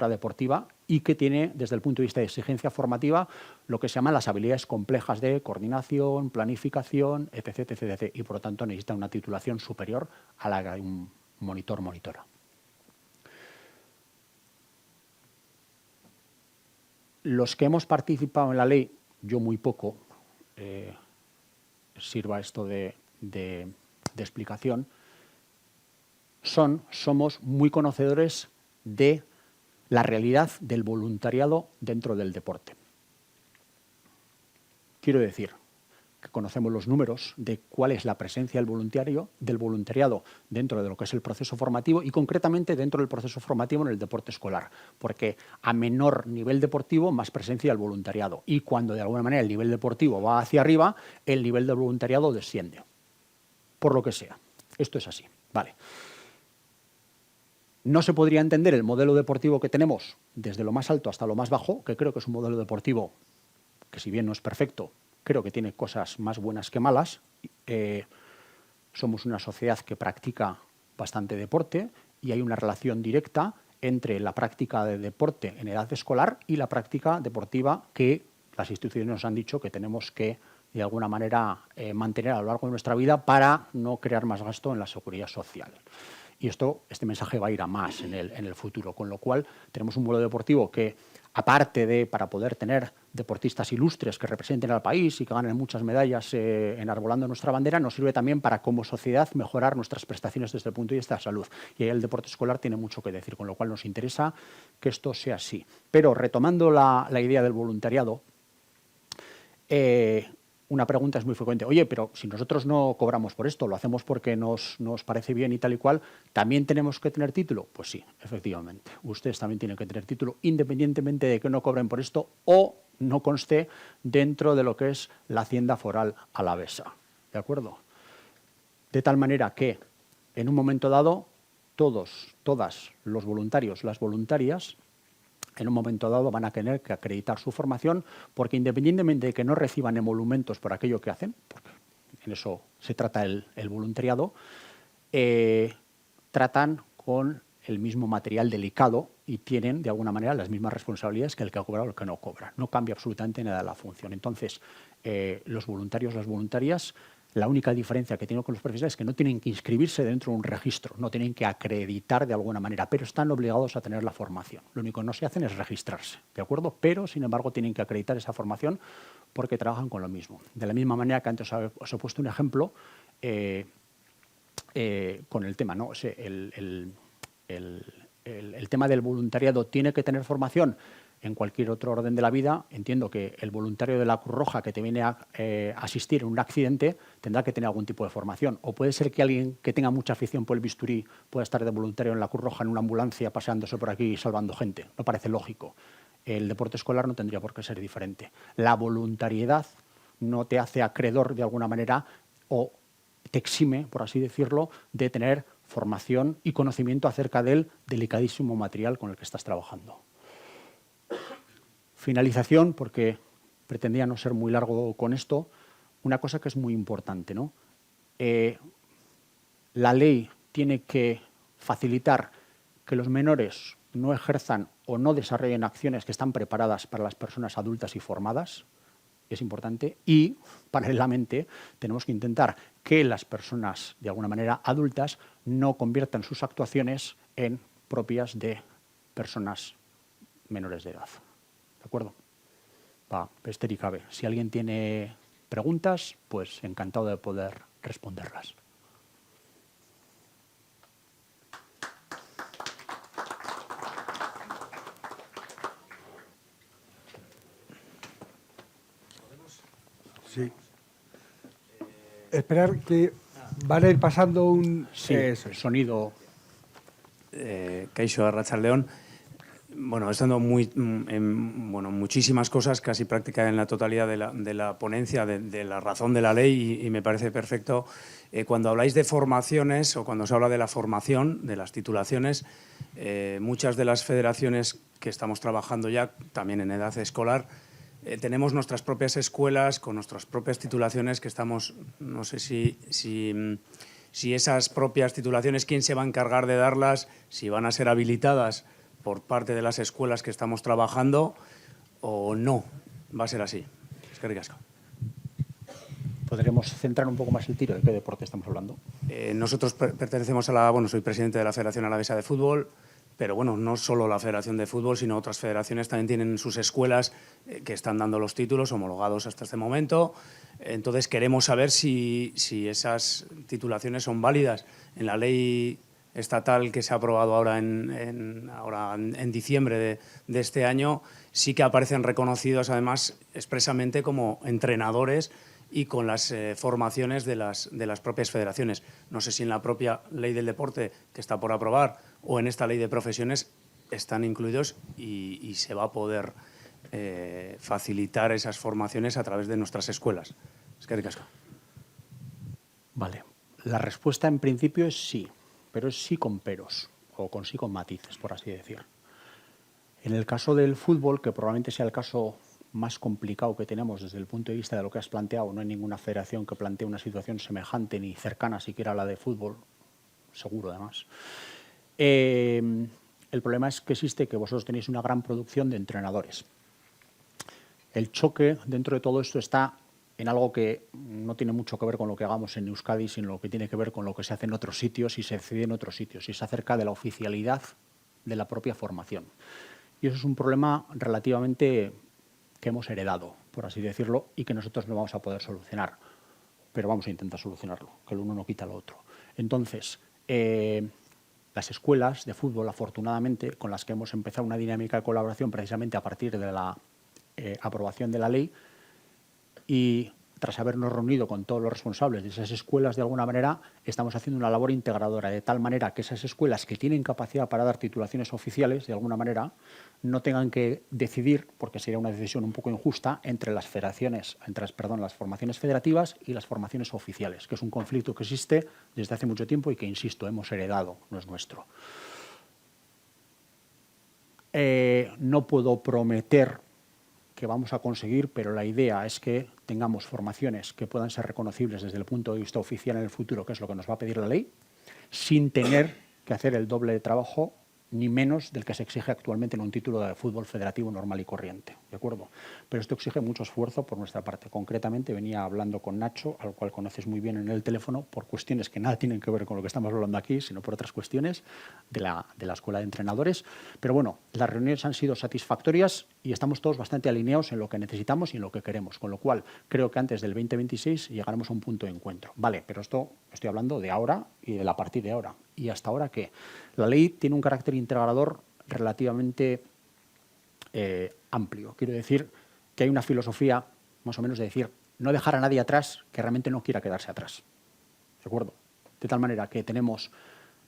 deportiva y que tiene, desde el punto de vista de exigencia formativa, lo que se llaman las habilidades complejas de coordinación, planificación, etc., etc., etc. Y, por lo tanto, necesita una titulación superior a la de un monitor-monitora. Los que hemos participado en la ley, yo muy poco, sirva esto de explicación, somos muy conocedores de la realidad del voluntariado dentro del deporte. Quiero decir que conocemos los números de cuál es la presencia del voluntariado dentro de lo que es el proceso formativo y concretamente dentro del proceso formativo en el deporte escolar, porque a menor nivel deportivo, más presencia del voluntariado, y cuando de alguna manera el nivel deportivo va hacia arriba, el nivel de voluntariado desciende, por lo que sea. Esto es así, vale. No se podría entender el modelo deportivo que tenemos desde lo más alto hasta lo más bajo, que creo que es un modelo deportivo que, si bien no es perfecto, creo que tiene cosas más buenas que malas. Somos una sociedad que practica bastante deporte y hay una relación directa entre la práctica de deporte en edad escolar y la práctica deportiva que las instituciones nos han dicho que tenemos que, de alguna manera, mantener a lo largo de nuestra vida para no crear más gasto en la seguridad social. Y este mensaje va a ir a más en el futuro, con lo cual tenemos un modelo deportivo que, aparte de para poder tener deportistas ilustres que representen al país y que ganen muchas medallas enarbolando nuestra bandera, nos sirve también para, como sociedad, mejorar nuestras prestaciones desde el punto de vista de la salud. Y ahí el deporte escolar tiene mucho que decir, con lo cual nos interesa que esto sea así. Pero, retomando la idea del voluntariado, una pregunta es muy frecuente. Oye, pero si nosotros no cobramos por esto, lo hacemos porque nos parece bien y tal y cual, ¿también tenemos que tener título? Pues sí, efectivamente. Ustedes también tienen que tener título, independientemente de que no cobren por esto o no conste dentro de lo que es la Hacienda Foral alavesa. ¿De acuerdo? De tal manera que, en un momento dado, todas los voluntarios, las voluntarias, en un momento dado van a tener que acreditar su formación, porque independientemente de que no reciban emolumentos por aquello que hacen, porque en eso se trata el voluntariado, tratan con el mismo material delicado y tienen, de alguna manera, las mismas responsabilidades que el que cobra o el que no cobra. No cambia absolutamente nada la función. Entonces, los voluntarios, las voluntarias, la única diferencia que tienen con los profesionales es que no tienen que inscribirse dentro de un registro, no tienen que acreditar de alguna manera, pero están obligados a tener la formación. Lo único que no se hacen es registrarse, ¿de acuerdo? Pero, sin embargo, tienen que acreditar esa formación porque trabajan con lo mismo. De la misma manera que antes os he puesto un ejemplo con el tema, ¿no? O sea, el tema del voluntariado tiene que tener formación. En cualquier otro orden de la vida, entiendo que el voluntario de la Cruz Roja que te viene a asistir en un accidente tendrá que tener algún tipo de formación. O puede ser que alguien que tenga mucha afición por el bisturí pueda estar de voluntario en la Cruz Roja en una ambulancia paseándose por aquí y salvando gente. No parece lógico. El deporte escolar no tendría por qué ser diferente. La voluntariedad no te hace acreedor de alguna manera o te exime, por así decirlo, de tener formación y conocimiento acerca del delicadísimo material con el que estás trabajando. Finalización, porque pretendía no ser muy largo con esto, una cosa que es muy importante, ¿no? La ley tiene que facilitar que los menores no ejerzan o no desarrollen acciones que están preparadas para las personas adultas y formadas, es importante, y paralelamente tenemos que intentar que las personas, de alguna manera adultas, no conviertan sus actuaciones en propias de personas menores de edad. ¿De acuerdo? Bester y cabe. Si alguien tiene preguntas, pues encantado de poder responderlas. Sí. Esperar que van a ir pasando un... Sí, sonido. Kaixo, Arratsaldeon. Bueno, he estado muchísimas cosas, casi prácticamente en la totalidad de la ponencia, de la razón de la ley, y me parece perfecto. Cuando habláis de formaciones o cuando se habla de la formación, de las titulaciones, muchas de las federaciones que estamos trabajando ya, también en edad escolar, tenemos nuestras propias escuelas con nuestras propias titulaciones que estamos, no sé si esas propias titulaciones, quién se va a encargar de darlas, si van a ser habilitadas por parte de las escuelas que estamos trabajando o no. Va a ser así. Es que ricasco. ¿Podremos centrar un poco más el tiro de qué deporte estamos hablando? Nosotros pertenecemos a la... Bueno, soy presidente de la Federación Alavesa de Fútbol, pero bueno, no solo la Federación de Fútbol, sino otras federaciones también tienen sus escuelas que están dando los títulos homologados hasta este momento. Entonces queremos saber si esas titulaciones son válidas. En la ley estatal que se ha aprobado ahora en diciembre de este año, sí que aparecen reconocidos además expresamente como entrenadores y con las formaciones de las propias federaciones. No sé si en la propia ley del deporte que está por aprobar o en esta ley de profesiones están incluidos y se va a poder facilitar esas formaciones a través de nuestras escuelas. Es que ricasco. Vale. La respuesta en principio es sí, pero es sí con peros o con sí con matices, por así decir. En el caso del fútbol, que probablemente sea el caso más complicado que tenemos desde el punto de vista de lo que has planteado, no hay ninguna federación que plantee una situación semejante ni cercana siquiera a la de fútbol, seguro además. El problema es que existe que vosotros tenéis una gran producción de entrenadores. El choque dentro de todo esto está en algo que no tiene mucho que ver con lo que hagamos en Euskadi, sino lo que tiene que ver con lo que se hace en otros sitios y se decide en otros sitios, y es acerca de la oficialidad de la propia formación. Y eso es un problema relativamente que hemos heredado, por así decirlo, y que nosotros no vamos a poder solucionar, pero vamos a intentar solucionarlo, que el uno no quita lo otro. Entonces, las escuelas de fútbol, afortunadamente, con las que hemos empezado una dinámica de colaboración precisamente a partir de la aprobación de la ley, y tras habernos reunido con todos los responsables de esas escuelas, de alguna manera, estamos haciendo una labor integradora, de tal manera que esas escuelas que tienen capacidad para dar titulaciones oficiales, de alguna manera, no tengan que decidir, porque sería una decisión un poco injusta, entre las federaciones, las formaciones federativas y las formaciones oficiales, que es un conflicto que existe desde hace mucho tiempo y que, insisto, hemos heredado, no es nuestro. No puedo prometer que vamos a conseguir, pero la idea es que tengamos formaciones que puedan ser reconocibles desde el punto de vista oficial en el futuro, que es lo que nos va a pedir la ley, sin tener que hacer el doble de trabajo ni menos del que se exige actualmente en un título de fútbol federativo normal y corriente, ¿de acuerdo? Pero esto exige mucho esfuerzo por nuestra parte. Concretamente venía hablando con Nacho, al cual conoces muy bien en el teléfono, por cuestiones que nada tienen que ver con lo que estamos hablando aquí, sino por otras cuestiones de la escuela de entrenadores. Pero bueno, las reuniones han sido satisfactorias y estamos todos bastante alineados en lo que necesitamos y en lo que queremos, con lo cual creo que antes del 2026 llegaremos a un punto de encuentro. Vale, pero esto estoy hablando de ahora y de la partir de ahora. ¿Y hasta ahora qué? La ley tiene un carácter integrador relativamente amplio. Quiero decir que hay una filosofía, más o menos, de decir no dejar a nadie atrás que realmente no quiera quedarse atrás. ¿De acuerdo? De tal manera que tenemos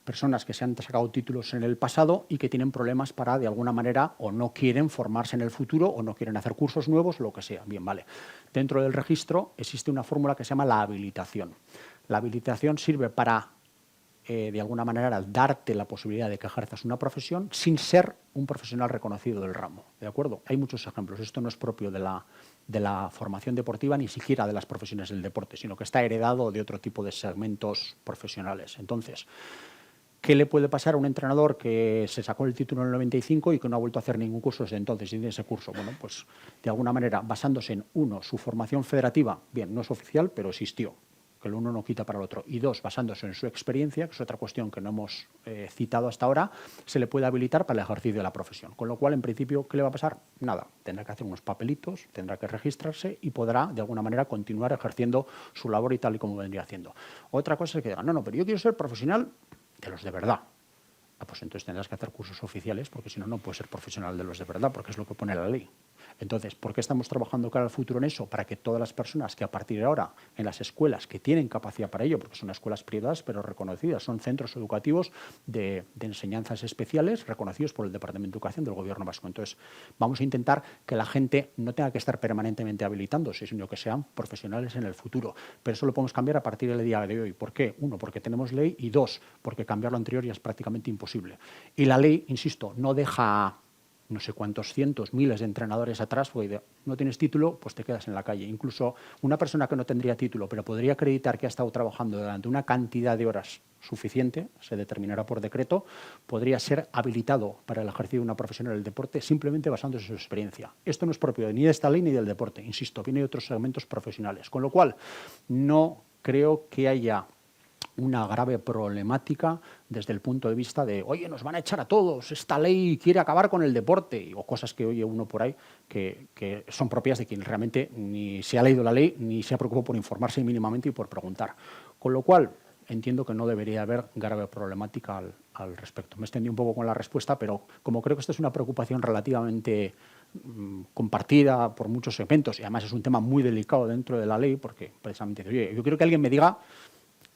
personas que se han sacado títulos en el pasado y que tienen problemas para, de alguna manera, o no quieren formarse en el futuro o no quieren hacer cursos nuevos, lo que sea. Bien, vale. Dentro del registro existe una fórmula que se llama la habilitación. La habilitación sirve para de alguna manera, darte la posibilidad de que ejerzas una profesión sin ser un profesional reconocido del ramo, ¿de acuerdo? Hay muchos ejemplos. Esto no es propio de la formación deportiva, ni siquiera de las profesiones del deporte, sino que está heredado de otro tipo de segmentos profesionales. Entonces, ¿qué le puede pasar a un entrenador que se sacó el título en el 95 y que no ha vuelto a hacer ningún curso desde entonces y tiene ese curso? Bueno, pues de alguna manera, basándose en, uno, su formación federativa, bien, no es oficial, pero existió, que el uno no quita para el otro, y dos, basándose en su experiencia, que es otra cuestión que no hemos citado hasta ahora, se le puede habilitar para el ejercicio de la profesión. Con lo cual, en principio, ¿qué le va a pasar? Nada, tendrá que hacer unos papelitos, tendrá que registrarse y podrá, de alguna manera, continuar ejerciendo su labor y tal y como vendría haciendo. Otra cosa es que digan, no, pero yo quiero ser profesional de los de verdad. Pues entonces tendrás que hacer cursos oficiales, porque si no, no puedes ser profesional de los de verdad, porque es lo que pone la ley. Entonces, ¿por qué estamos trabajando cara al futuro en eso? Para que todas las personas que a partir de ahora, en las escuelas que tienen capacidad para ello, porque son escuelas privadas pero reconocidas, son centros educativos de enseñanzas especiales reconocidos por el Departamento de Educación del Gobierno vasco. Entonces, vamos a intentar que la gente no tenga que estar permanentemente habilitándose, sino que sean profesionales en el futuro. Pero eso lo podemos cambiar a partir del día de hoy. ¿Por qué? Uno, porque tenemos ley, y dos, porque cambiar lo anterior ya es prácticamente imposible. Y la ley, insisto, no deja no sé cuántos cientos, miles de entrenadores atrás, porque no tienes título, pues te quedas en la calle. Incluso una persona que no tendría título, pero podría acreditar que ha estado trabajando durante una cantidad de horas suficiente, se determinará por decreto, podría ser habilitado para el ejercicio de una profesión en el deporte simplemente basándose en su experiencia. Esto no es propio ni de esta ley ni del deporte, insisto, viene de otros segmentos profesionales. Con lo cual, no creo que haya una grave problemática desde el punto de vista de, oye, nos van a echar a todos, esta ley quiere acabar con el deporte, o cosas que oye uno por ahí que son propias de quien realmente ni se ha leído la ley ni se ha preocupado por informarse mínimamente y por preguntar. Con lo cual, entiendo que no debería haber grave problemática al respecto. Me extendí un poco con la respuesta, pero como creo que esta es una preocupación relativamente compartida por muchos segmentos, y además es un tema muy delicado dentro de la ley, porque precisamente, oye, yo quiero que alguien me diga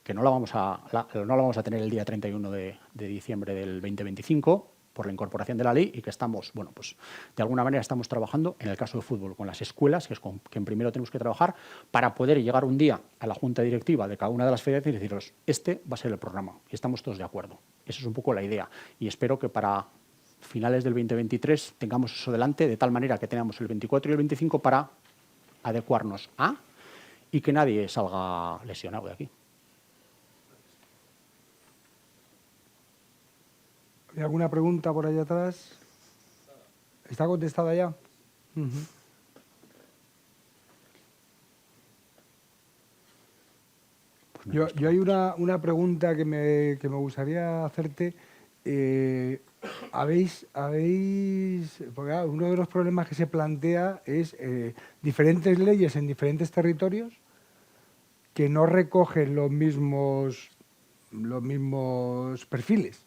que no la vamos a tener el día 31 de diciembre del 2025 por la incorporación de la ley, y que estamos, bueno, pues de alguna manera estamos trabajando, en el caso de fútbol, con las escuelas, que es con quien primero tenemos que trabajar, para poder llegar un día a la junta directiva de cada una de las federaciones y deciros, este va a ser el programa, y estamos todos de acuerdo. Esa es un poco la idea, y espero que para finales del 2023 tengamos eso delante, de tal manera que tengamos el 24 y el 25 para adecuarnos a, y que nadie salga lesionado de aquí. ¿Hay alguna pregunta por allá atrás? ¿Está contestada ya? Yo hay una pregunta que me gustaría hacerte. Porque claro, uno de los problemas que se plantea es diferentes leyes en diferentes territorios que no recogen los mismos perfiles.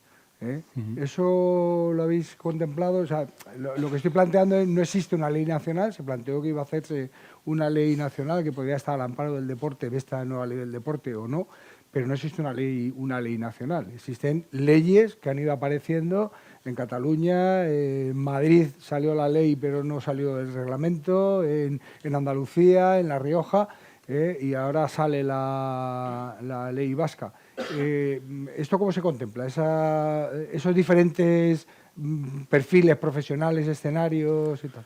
¿Eso lo habéis contemplado? O sea, lo que estoy planteando es, no existe una ley nacional, se planteó que iba a hacerse una ley nacional que podría estar al amparo del deporte, de esta nueva ley del deporte o no, pero no existe una ley nacional. Existen leyes que han ido apareciendo en Cataluña, en Madrid salió la ley pero no salió el reglamento, en Andalucía, en La Rioja, y ahora sale la ley vasca. ¿Esto cómo se contempla? Esos diferentes perfiles profesionales, escenarios y tal.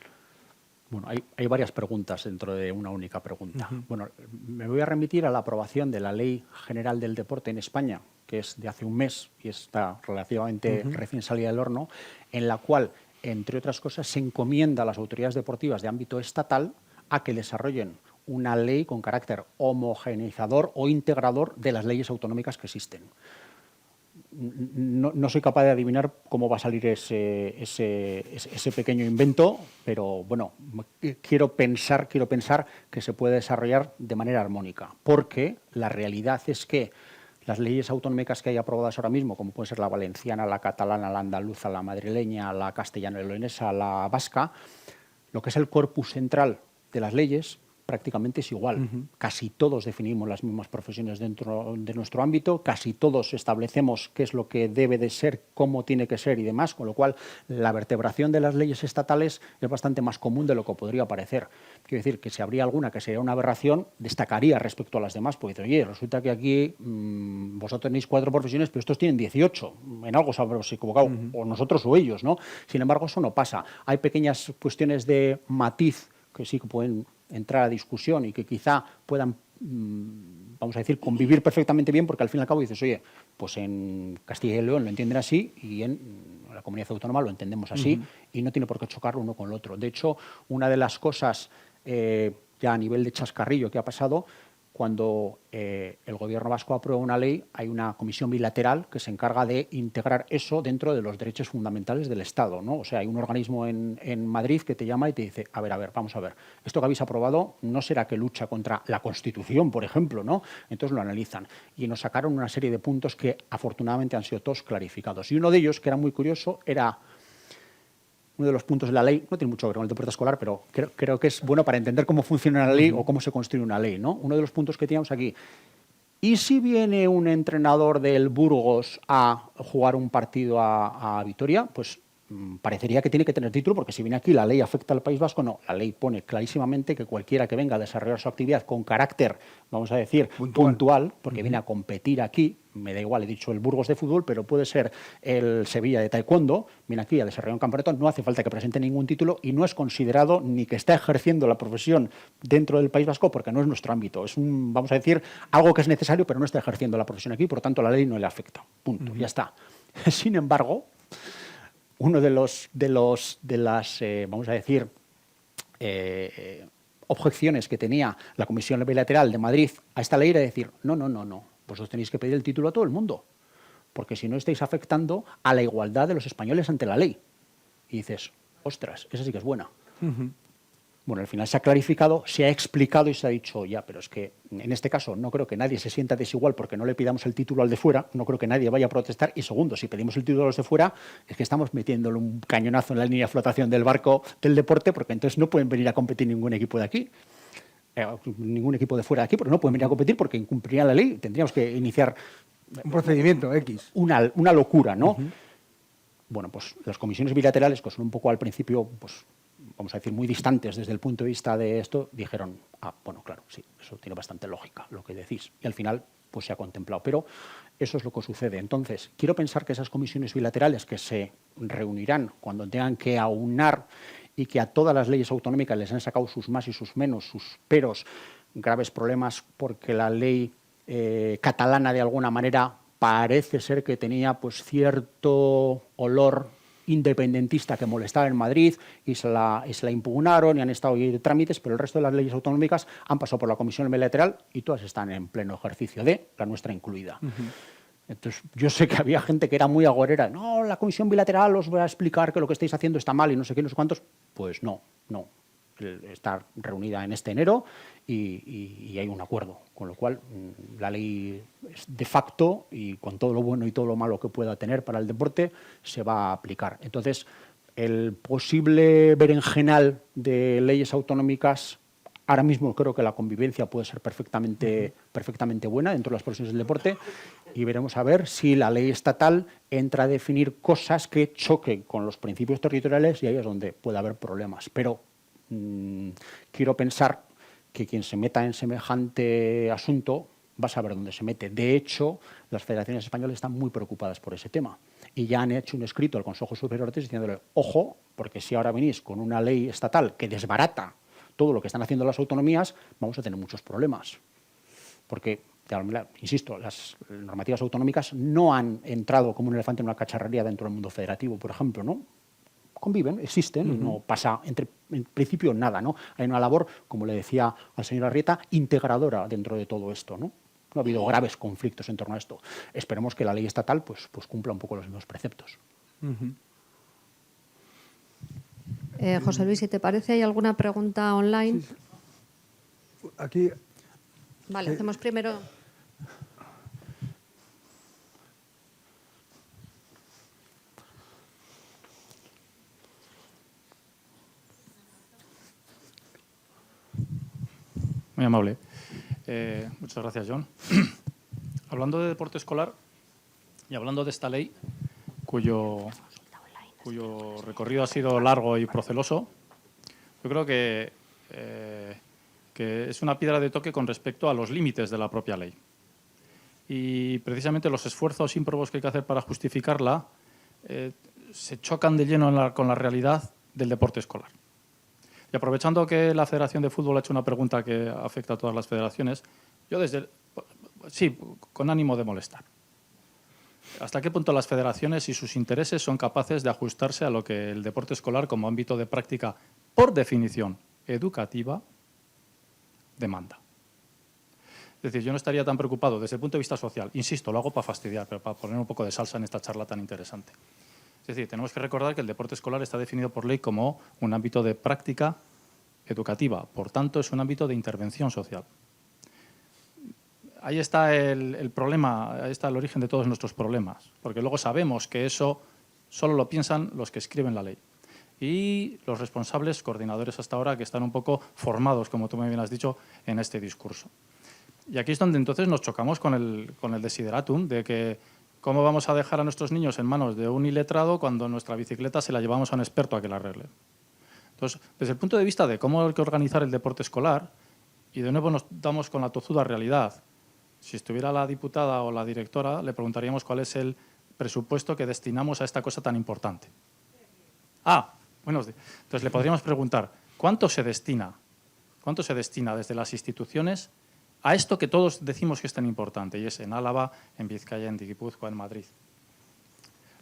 Bueno, hay varias preguntas dentro de una única pregunta. Bueno, me voy a remitir a la aprobación de la Ley General del Deporte en España, que es de hace un mes y está relativamente recién salida del horno, en la cual, entre otras cosas, se encomienda a las autoridades deportivas de ámbito estatal a que desarrollen una ley con carácter homogeneizador o integrador de las leyes autonómicas que existen. No soy capaz de adivinar cómo va a salir ese pequeño invento, pero bueno, quiero pensar que se puede desarrollar de manera armónica, porque la realidad es que las leyes autonómicas que hay aprobadas ahora mismo, como pueden ser la valenciana, la catalana, la andaluza, la madrileña, la castellano-leonesa, la vasca, lo que es el corpus central de las leyes prácticamente es igual. Casi todos definimos las mismas profesiones dentro de nuestro ámbito, casi todos establecemos qué es lo que debe de ser, cómo tiene que ser y demás, con lo cual la vertebración de las leyes estatales es bastante más común de lo que podría parecer. Quiero decir que si habría alguna que sería una aberración, destacaría respecto a las demás, porque dice, oye, resulta que aquí vosotros tenéis 4 profesiones, pero estos tienen 18. En algo se habréis equivocado, o nosotros o ellos, ¿no? Sin embargo, eso no pasa. Hay pequeñas cuestiones de matiz que sí que pueden entrar a discusión y que quizá puedan, vamos a decir, convivir perfectamente bien, porque al fin y al cabo dices, oye, pues en Castilla y León lo entienden así y en la comunidad autónoma lo entendemos así y no tiene por qué chocar uno con el otro. De hecho, una de las cosas ya a nivel de chascarrillo que ha pasado, cuando el gobierno vasco aprueba una ley, hay una comisión bilateral que se encarga de integrar eso dentro de los derechos fundamentales del Estado, ¿no? O sea, hay un organismo en Madrid que te llama y te dice, a ver, vamos a ver, esto que habéis aprobado no será que lucha contra la Constitución, por ejemplo, ¿no? Entonces lo analizan y nos sacaron una serie de puntos que afortunadamente han sido todos clarificados. Y uno de ellos, que era muy curioso, era uno de los puntos de la ley, no tiene mucho que ver con el deporte escolar, pero creo que es bueno para entender cómo funciona la ley o cómo se construye una ley, ¿no? Uno de los puntos que teníamos aquí, ¿y si viene un entrenador del Burgos a jugar un partido a Vitoria? Pues parecería que tiene que tener título, porque si viene aquí la ley afecta al País Vasco, no. La ley pone clarísimamente que cualquiera que venga a desarrollar su actividad con carácter, vamos a decir, puntual porque viene a competir aquí, me da igual, he dicho el Burgos de fútbol, pero puede ser el Sevilla de taekwondo, viene aquí a desarrollar un campeonato, no hace falta que presente ningún título y no es considerado ni que está ejerciendo la profesión dentro del País Vasco porque no es nuestro ámbito. Es vamos a decir, algo que es necesario, pero no está ejerciendo la profesión aquí, por lo tanto la ley no le afecta. Punto, ya está. Sin embargo, uno de las vamos a decir, objeciones que tenía la Comisión Bilateral de Madrid a esta ley era decir, no, vosotros tenéis que pedir el título a todo el mundo, porque si no estáis afectando a la igualdad de los españoles ante la ley. Y dices, ostras, esa sí que es buena. Bueno, al final se ha clarificado, se ha explicado y se ha dicho, ya, pero es que en este caso no creo que nadie se sienta desigual porque no le pidamos el título al de fuera, no creo que nadie vaya a protestar. Y segundo, si pedimos el título a los de fuera, es que estamos metiéndole un cañonazo en la línea de flotación del barco del deporte, porque entonces no pueden venir a competir ningún equipo de aquí. Ningún equipo de fuera de aquí, porque no pueden venir a competir porque incumplirían la ley. Tendríamos que iniciar un procedimiento X. Una locura, ¿no? Bueno, pues las comisiones bilaterales, que son un poco al principio, pues vamos a decir, muy distantes desde el punto de vista de esto, dijeron, bueno, claro, sí, eso tiene bastante lógica, lo que decís. Y al final, pues se ha contemplado. Pero eso es lo que sucede. Entonces, quiero pensar que esas comisiones bilaterales que se reunirán cuando tengan que aunar y que a todas las leyes autonómicas les han sacado sus más y sus menos, sus peros, graves problemas, porque la ley catalana, de alguna manera, parece ser que tenía pues cierto olor independentista que molestaba en Madrid y se la impugnaron y han estado ahí de trámites, pero el resto de las leyes autonómicas han pasado por la Comisión Bilateral y todas están en pleno ejercicio de, la nuestra incluida. Entonces, yo sé que había gente que era muy agorera, no, la Comisión Bilateral os voy a explicar que lo que estáis haciendo está mal y no sé qué, no sé cuántos. Pues no. Está reunida en este enero y hay un acuerdo, con lo cual la ley es de facto y con todo lo bueno y todo lo malo que pueda tener para el deporte se va a aplicar. Entonces, el posible berenjenal de leyes autonómicas, ahora mismo creo que la convivencia puede ser perfectamente buena dentro de las profesiones del deporte y veremos a ver si la ley estatal entra a definir cosas que choquen con los principios territoriales y ahí es donde puede haber problemas. Pero quiero pensar que quien se meta en semejante asunto va a saber dónde se mete. De hecho, las federaciones españolas están muy preocupadas por ese tema y ya han hecho un escrito al Consejo Superior de Artes diciéndole, ojo, porque si ahora venís con una ley estatal que desbarata todo lo que están haciendo las autonomías, vamos a tener muchos problemas. Porque, insisto, las normativas autonómicas no han entrado como un elefante en una cacharrería dentro del mundo federativo, por ejemplo, ¿no? Conviven, existen, no pasa en principio nada, ¿no? Hay una labor, como le decía al señor Arrieta, integradora dentro de todo esto, ¿no? No ha habido graves conflictos en torno a esto. Esperemos que la ley estatal pues cumpla un poco los mismos preceptos. José Luis, si te parece, ¿hay alguna pregunta online? Sí. Aquí. Vale, hacemos primero. Muy amable. Muchas gracias, John. Hablando de deporte escolar y hablando de esta ley, cuyo recorrido ha sido largo y proceloso, yo creo que es una piedra de toque con respecto a los límites de la propia ley. Y precisamente los esfuerzos ímprobos que hay que hacer para justificarla se chocan de lleno con la realidad del deporte escolar. Y aprovechando que la Federación de Fútbol ha hecho una pregunta que afecta a todas las federaciones, yo sí, con ánimo de molestar. ¿Hasta qué punto las federaciones y sus intereses son capaces de ajustarse a lo que el deporte escolar como ámbito de práctica, por definición educativa, demanda? Es decir, yo no estaría tan preocupado desde el punto de vista social, insisto, lo hago para fastidiar, pero para poner un poco de salsa en esta charla tan interesante. Es decir, tenemos que recordar que el deporte escolar está definido por ley como un ámbito de práctica educativa, por tanto es un ámbito de intervención social. Ahí está el problema, ahí está el origen de todos nuestros problemas, porque luego sabemos que eso solo lo piensan los que escriben la ley y los responsables coordinadores hasta ahora que están un poco formados, como tú muy bien has dicho, en este discurso. Y aquí es donde entonces nos chocamos con el desideratum de que cómo vamos a dejar a nuestros niños en manos de un iletrado cuando nuestra bicicleta se la llevamos a un experto a que la arregle. Entonces, desde el punto de vista de cómo hay que organizar el deporte escolar, y de nuevo nos damos con la tozuda realidad, si estuviera la diputada o la directora, le preguntaríamos cuál es el presupuesto que destinamos a esta cosa tan importante. Bueno, entonces le podríamos preguntar, ¿cuánto se destina desde las instituciones a esto que todos decimos que es tan importante? Y es en Álava, en Vizcaya, en Guipúzcoa, en Madrid.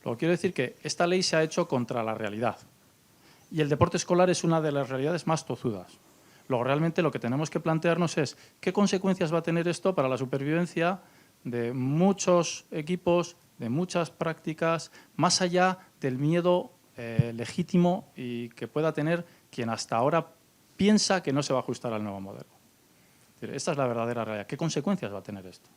Luego quiero decir que esta ley se ha hecho contra la realidad. Y el deporte escolar es una de las realidades más tozudas. Luego, realmente lo que tenemos que plantearnos es qué consecuencias va a tener esto para la supervivencia de muchos equipos, de muchas prácticas, más allá del miedo legítimo y que pueda tener quien hasta ahora piensa que no se va a ajustar al nuevo modelo. Esta es la verdadera realidad. ¿Qué consecuencias va a tener esto,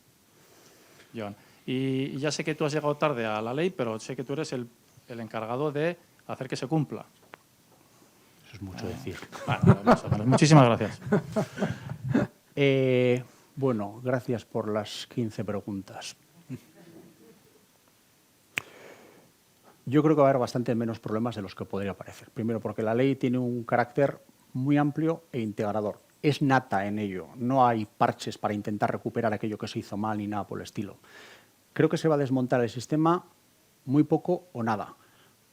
Joan? Y ya sé que tú has llegado tarde a la ley, pero sé que tú eres el encargado de hacer que se cumpla. Eso es mucho decir. Bueno, muchísimas gracias. Bueno, gracias por las 15 preguntas. Yo creo que va a haber bastante menos problemas de los que podría parecer. Primero, porque la ley tiene un carácter muy amplio e integrador. Es nata en ello. No hay parches para intentar recuperar aquello que se hizo mal ni nada por el estilo. Creo que se va a desmontar el sistema muy poco o nada.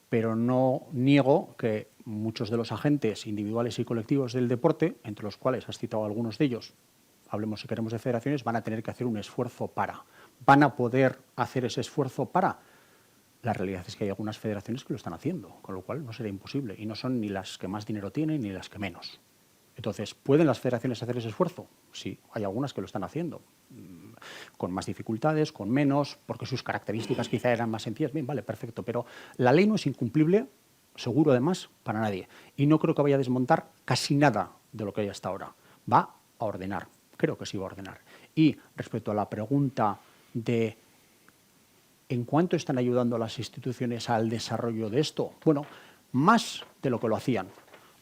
Pero no niego que muchos de los agentes individuales y colectivos del deporte, entre los cuales has citado algunos de ellos, hablemos si queremos de federaciones, van a tener que hacer un esfuerzo para. ¿Van a poder hacer ese esfuerzo para? La realidad es que hay algunas federaciones que lo están haciendo, con lo cual no será imposible. Y no son ni las que más dinero tienen ni las que menos. Entonces, ¿pueden las federaciones hacer ese esfuerzo? Sí, hay algunas que lo están haciendo, con más dificultades, con menos, porque sus características quizá eran más sencillas. Bien, vale, perfecto, pero la ley no es incumplible, seguro además, para nadie. Y no creo que vaya a desmontar casi nada de lo que hay hasta ahora. Va a ordenar, creo que sí va a ordenar. Y respecto a la pregunta de ¿en cuánto están ayudando a las instituciones al desarrollo de esto? Bueno, más de lo que lo hacían.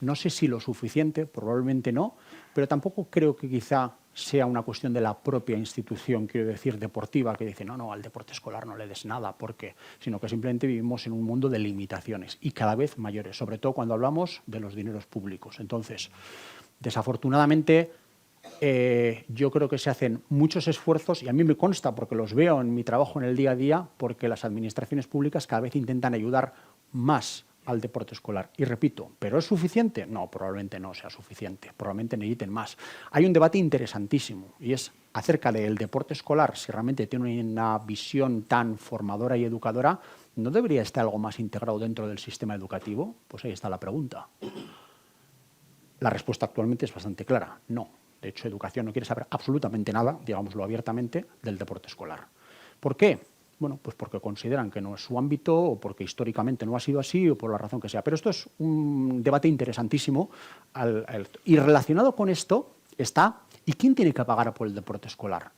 No sé si lo suficiente, probablemente no, pero tampoco creo que quizá sea una cuestión de la propia institución, quiero decir, deportiva, que dice, no, al deporte escolar no le des nada, ¿por qué? Sino que simplemente vivimos en un mundo de limitaciones y cada vez mayores, sobre todo cuando hablamos de los dineros públicos. Entonces, desafortunadamente, yo creo que se hacen muchos esfuerzos, y a mí me consta porque los veo en mi trabajo en el día a día, porque las administraciones públicas cada vez intentan ayudar más al deporte escolar. Y repito, ¿pero es suficiente? No, probablemente no sea suficiente, probablemente necesiten más. Hay un debate interesantísimo y es acerca del deporte escolar, si realmente tiene una visión tan formadora y educadora, ¿no debería estar algo más integrado dentro del sistema educativo? Pues ahí está la pregunta. La respuesta actualmente es bastante clara, no. De hecho, educación no quiere saber absolutamente nada, digámoslo abiertamente, del deporte escolar. ¿Por qué? Bueno, pues porque consideran que no es su ámbito o porque históricamente no ha sido así o por la razón que sea. Pero esto es un debate interesantísimo. Y relacionado con esto está, ¿y quién tiene que pagar por el deporte escolar?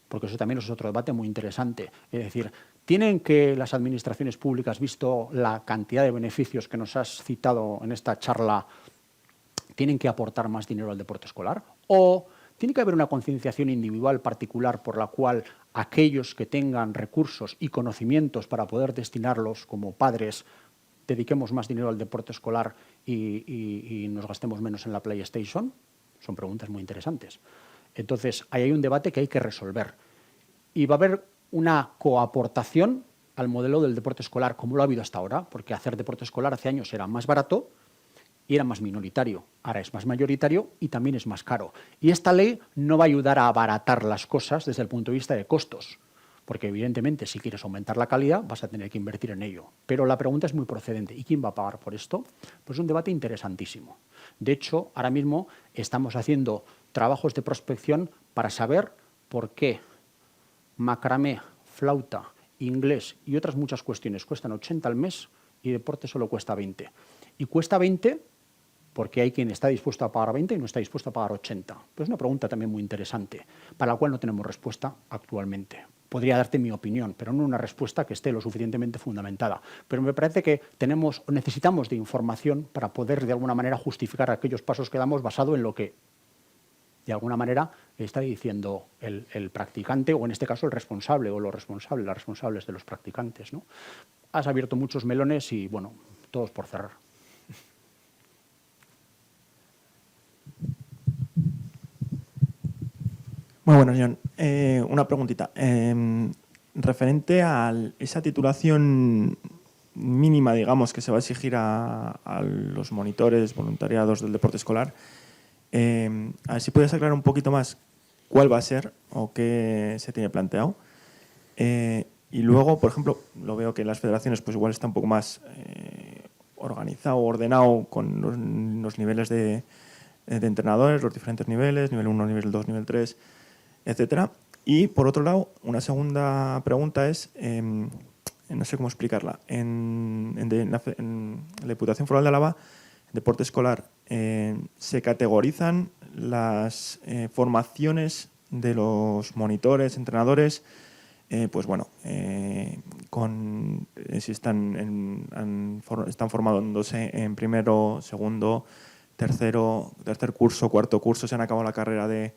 Porque eso también es otro debate muy interesante. Es decir, ¿tienen que las administraciones públicas, visto la cantidad de beneficios que nos has citado en esta charla, tienen que aportar más dinero al deporte escolar? ¿O Tiene que haber una concienciación individual particular por la cual aquellos que tengan recursos y conocimientos para poder destinarlos como padres, dediquemos más dinero al deporte escolar y nos gastemos menos en la PlayStation. Son preguntas muy interesantes. Entonces, ahí hay un debate que hay que resolver. Y va a haber una coaportación al modelo del deporte escolar, como lo ha habido hasta ahora, porque hacer deporte escolar hace años era más barato y era más minoritario. Ahora es más mayoritario y también es más caro. Y esta ley no va a ayudar a abaratar las cosas desde el punto de vista de costos, porque evidentemente si quieres aumentar la calidad vas a tener que invertir en ello. Pero la pregunta es muy procedente. ¿Y quién va a pagar por esto? Pues es un debate interesantísimo. De hecho, ahora mismo estamos haciendo trabajos de prospección para saber por qué macramé, flauta, inglés y otras muchas cuestiones cuestan 80 al mes y deporte solo cuesta 20. Y cuesta 20 porque hay quien está dispuesto a pagar 20 y no está dispuesto a pagar 80. Pues es una pregunta también muy interesante, para la cual no tenemos respuesta actualmente. Podría darte mi opinión, pero no una respuesta que esté lo suficientemente fundamentada. Pero me parece que necesitamos de información para poder de alguna manera justificar aquellos pasos que damos basado en lo que de alguna manera está diciendo el practicante o en este caso el responsable o los responsables, las responsables de los practicantes, ¿no? Has abierto muchos melones y bueno, todos por cerrar. Muy buenas, John. Una preguntita. Referente a esa titulación mínima, digamos, que se va a exigir a los monitores voluntariados del deporte escolar, a ver si puedes aclarar un poquito más cuál va a ser o qué se tiene planteado. Y luego, por ejemplo, lo veo que en las federaciones pues igual está un poco más organizado, ordenado con los niveles de entrenadores, los diferentes niveles, nivel 1, nivel 2, nivel 3, etcétera. Y por otro lado, una segunda pregunta es, no sé cómo explicarla, en la Diputación Foral de Álava, deporte escolar, se categorizan las formaciones de los monitores, entrenadores, pues bueno, si están formándose en primero, segundo, tercer curso, cuarto curso, se han acabado la carrera de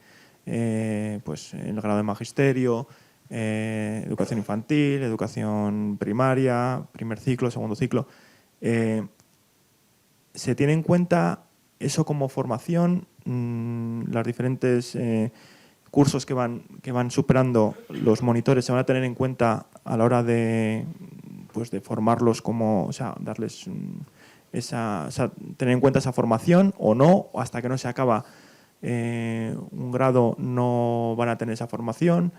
pues el grado de magisterio, educación infantil, educación primaria, primer ciclo, segundo ciclo. ¿Se tiene en cuenta eso como formación? Los diferentes cursos que van superando los monitores se van a tener en cuenta a la hora de formarlos como, o sea, darles tener en cuenta esa formación o no, o hasta que no se acaba un grado no van a tener esa formación.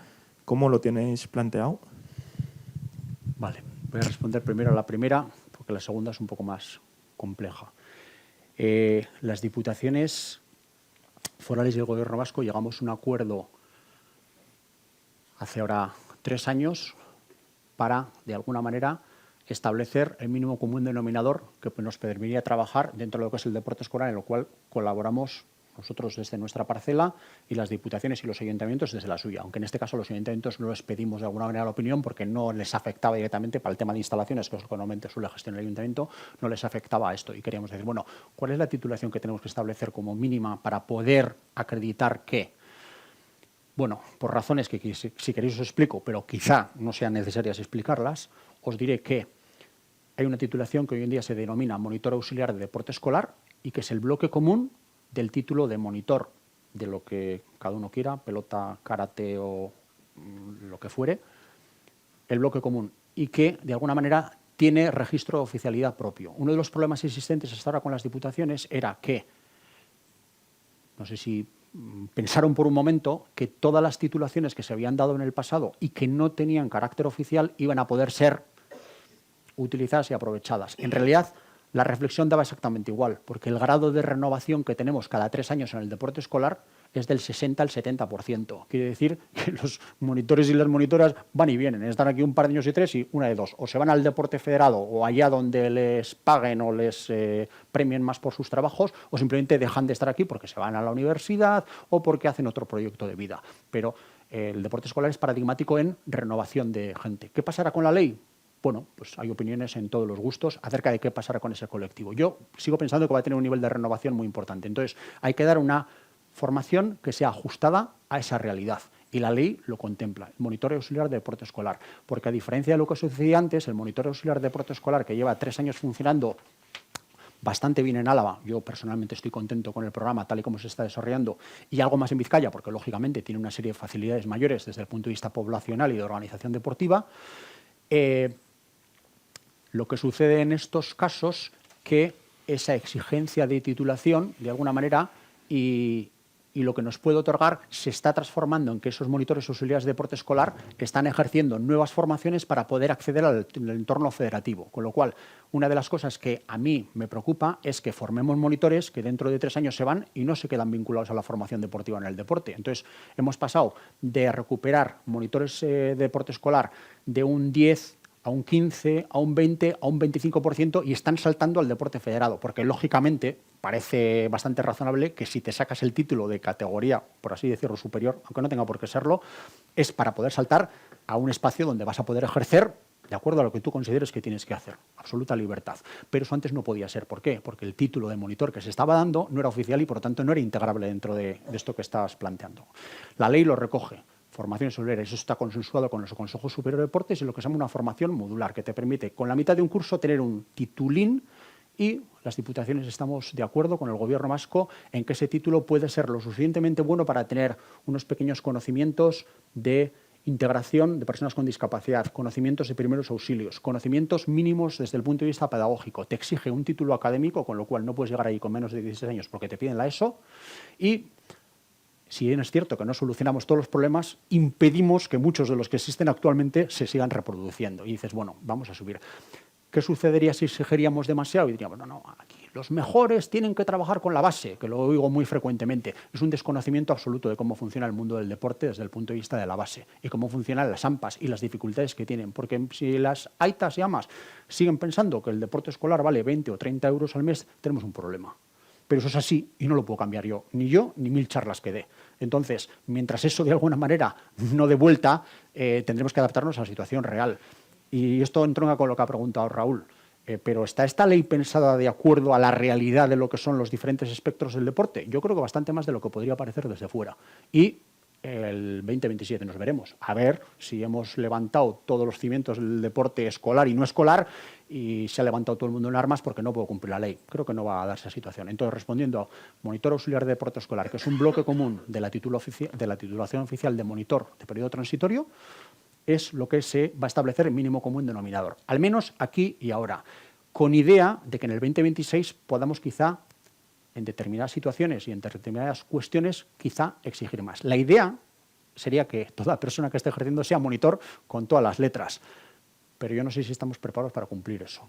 ¿Cómo lo tenéis planteado? Vale, voy a responder primero a la primera, porque la segunda es un poco más compleja. Las diputaciones forales y el Gobierno vasco llegamos a un acuerdo hace ahora 3 años para, de alguna manera, establecer el mínimo común denominador que nos permitiría trabajar dentro de lo que es el deporte escolar, en lo cual colaboramos nosotros desde nuestra parcela y las diputaciones y los ayuntamientos desde la suya, aunque en este caso los ayuntamientos no les pedimos de alguna manera la opinión porque no les afectaba directamente para el tema de instalaciones, que es lo que normalmente suele gestionar el ayuntamiento, no les afectaba a esto y queríamos decir, bueno, ¿cuál es la titulación que tenemos que establecer como mínima para poder acreditar que? Bueno, por razones que si queréis os explico, pero quizá no sean necesarias explicarlas, os diré que hay una titulación que hoy en día se denomina monitor auxiliar de deporte escolar y que es el bloque común del título de monitor de lo que cada uno quiera, pelota, karate o lo que fuere, el bloque común, y que de alguna manera tiene registro de oficialidad propio. Uno de los problemas existentes hasta ahora con las diputaciones era que, no sé si pensaron por un momento, que todas las titulaciones que se habían dado en el pasado y que no tenían carácter oficial iban a poder ser utilizadas y aprovechadas. En realidad, la reflexión daba exactamente igual, porque el grado de renovación que tenemos cada 3 años en el deporte escolar es del 60 al 70%. Quiere decir que los monitores y las monitoras van y vienen. Están aquí un par de años y 3 y una de dos. O se van al deporte federado o allá donde les paguen o les premien más por sus trabajos, o simplemente dejan de estar aquí porque se van a la universidad o porque hacen otro proyecto de vida. Pero el deporte escolar es paradigmático en renovación de gente. ¿Qué pasará con la ley? Bueno, pues hay opiniones en todos los gustos acerca de qué pasará con ese colectivo. Yo sigo pensando que va a tener un nivel de renovación muy importante. Entonces, hay que dar una formación que sea ajustada a esa realidad. Y la ley lo contempla, el monitor auxiliar de deporte escolar. Porque a diferencia de lo que sucedía antes, el monitor auxiliar de deporte escolar, que lleva 3 años funcionando bastante bien en Álava, yo personalmente estoy contento con el programa tal y como se está desarrollando, y algo más en Vizcaya, porque lógicamente tiene una serie de facilidades mayores desde el punto de vista poblacional y de organización deportiva. Lo que sucede en estos casos que esa exigencia de titulación, de alguna manera, y lo que nos puede otorgar se está transformando en que esos monitores auxiliares de deporte escolar están ejerciendo nuevas formaciones para poder acceder al entorno federativo. Con lo cual, una de las cosas que a mí me preocupa es que formemos monitores que dentro de 3 años se van y no se quedan vinculados a la formación deportiva en el deporte. Entonces, hemos pasado de recuperar monitores de deporte escolar de un 10 a un 15, a un 20, a un 25% y están saltando al deporte federado, porque lógicamente parece bastante razonable que si te sacas el título de categoría, por así decirlo, superior, aunque no tenga por qué serlo, es para poder saltar a un espacio donde vas a poder ejercer de acuerdo a lo que tú consideres que tienes que hacer. Absoluta libertad. Pero eso antes no podía ser. ¿Por qué? Porque el título de monitor que se estaba dando no era oficial y, por lo tanto, no era integrable dentro de esto que estabas planteando. La ley lo recoge. Formación auxiliar, eso está consensuado con los consejos superiores de deportes y lo que se llama una formación modular, que te permite con la mitad de un curso tener un titulín, y las diputaciones estamos de acuerdo con el Gobierno vasco en que ese título puede ser lo suficientemente bueno para tener unos pequeños conocimientos de integración de personas con discapacidad, conocimientos de primeros auxilios, conocimientos mínimos desde el punto de vista pedagógico. Te exige un título académico, con lo cual no puedes llegar ahí con menos de 16 años porque te piden la ESO, y si bien es cierto que no solucionamos todos los problemas, impedimos que muchos de los que existen actualmente se sigan reproduciendo. Y dices, bueno, vamos a subir. ¿Qué sucedería si exigiríamos demasiado? Y diríamos, no, aquí los mejores tienen que trabajar con la base, que lo oigo muy frecuentemente. Es un desconocimiento absoluto de cómo funciona el mundo del deporte desde el punto de vista de la base y cómo funcionan las AMPAs y las dificultades que tienen. Porque si las AITAs y AMAs siguen pensando que el deporte escolar vale 20 o 30 euros al mes, tenemos un problema. Pero eso es así y no lo puedo cambiar yo, ni 1000 charlas que dé. Entonces, mientras eso de alguna manera no dé vuelta, tendremos que adaptarnos a la situación real. Y esto entronca con lo que ha preguntado Raúl. Pero ¿está esta ley pensada de acuerdo a la realidad de lo que son los diferentes espectros del deporte? Yo creo que bastante más de lo que podría parecer desde fuera. Y el 2027 nos veremos. A ver si hemos levantado todos los cimientos del deporte escolar y no escolar y se ha levantado todo el mundo en armas porque no puedo cumplir la ley. Creo que no va a darse esa situación. Entonces, respondiendo a monitor auxiliar de deporte escolar, que es un bloque común de la titulación oficial de monitor de periodo transitorio, es lo que se va a establecer el mínimo común denominador. Al menos aquí y ahora. Con idea de que en el 2026 podamos quizá, en determinadas situaciones y en determinadas cuestiones, quizá exigir más. La idea sería que toda persona que esté ejerciendo sea monitor con todas las letras, pero yo no sé si estamos preparados para cumplir eso,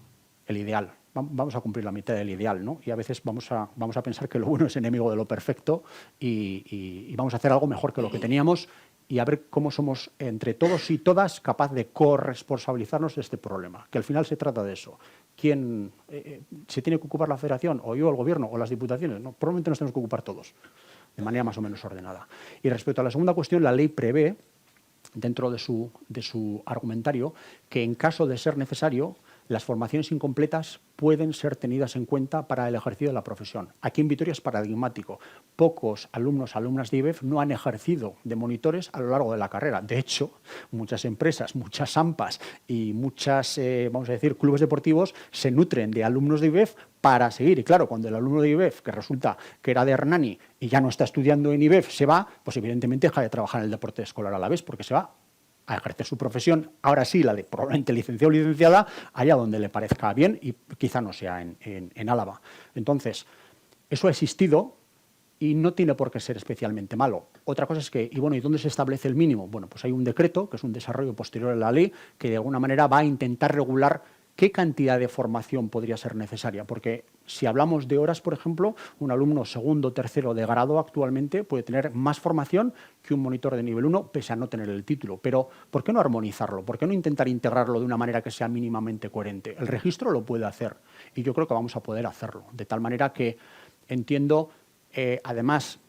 el ideal. Vamos a cumplir la mitad del ideal, ¿no? Y a veces vamos a pensar que lo bueno es enemigo de lo perfecto y vamos a hacer algo mejor que lo que teníamos y a ver cómo somos entre todos y todas capaces de corresponsabilizarnos de este problema, que al final se trata de eso. ¿Quién se tiene que ocupar la Federación, o yo, el Gobierno, o las Diputaciones? No, probablemente nos tenemos que ocupar todos, de manera más o menos ordenada. Y respecto a la segunda cuestión, la ley prevé, dentro de su argumentario, que en caso de ser necesario, las formaciones incompletas pueden ser tenidas en cuenta para el ejercicio de la profesión. Aquí en Vitoria es paradigmático. Pocos alumnas de IBEF no han ejercido de monitores a lo largo de la carrera. De hecho, muchas empresas, muchas AMPAs y muchas, vamos a decir, clubes deportivos se nutren de alumnos de IBEF para seguir. Y claro, cuando el alumno de IBEF, que resulta que era de Hernani y ya no está estudiando en IBEF, se va, pues evidentemente deja de trabajar en el deporte escolar a la vez porque se va a ejercer su profesión, ahora sí, la de probablemente licenciado o licenciada, allá donde le parezca bien y quizá no sea en Álava. Entonces, eso ha existido y no tiene por qué ser especialmente malo. Otra cosa es que, ¿y dónde se establece el mínimo? Bueno, pues hay un decreto, que es un desarrollo posterior a la ley, que de alguna manera va a intentar regular qué cantidad de formación podría ser necesaria. Porque si hablamos de horas, por ejemplo, un alumno segundo o tercero de grado actualmente puede tener más formación que un monitor de nivel 1, pese a no tener el título. Pero, ¿por qué no armonizarlo? ¿Por qué no intentar integrarlo de una manera que sea mínimamente coherente? El registro lo puede hacer y yo creo que vamos a poder hacerlo. De tal manera que entiendo, además,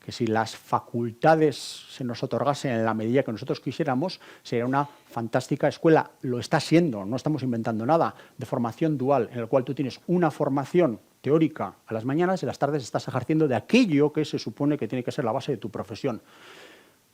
que si las facultades se nos otorgasen en la medida que nosotros quisiéramos, sería una fantástica escuela. Lo está siendo, no estamos inventando nada, de formación dual, en el cual tú tienes una formación teórica a las mañanas y a las tardes estás ejerciendo de aquello que se supone que tiene que ser la base de tu profesión.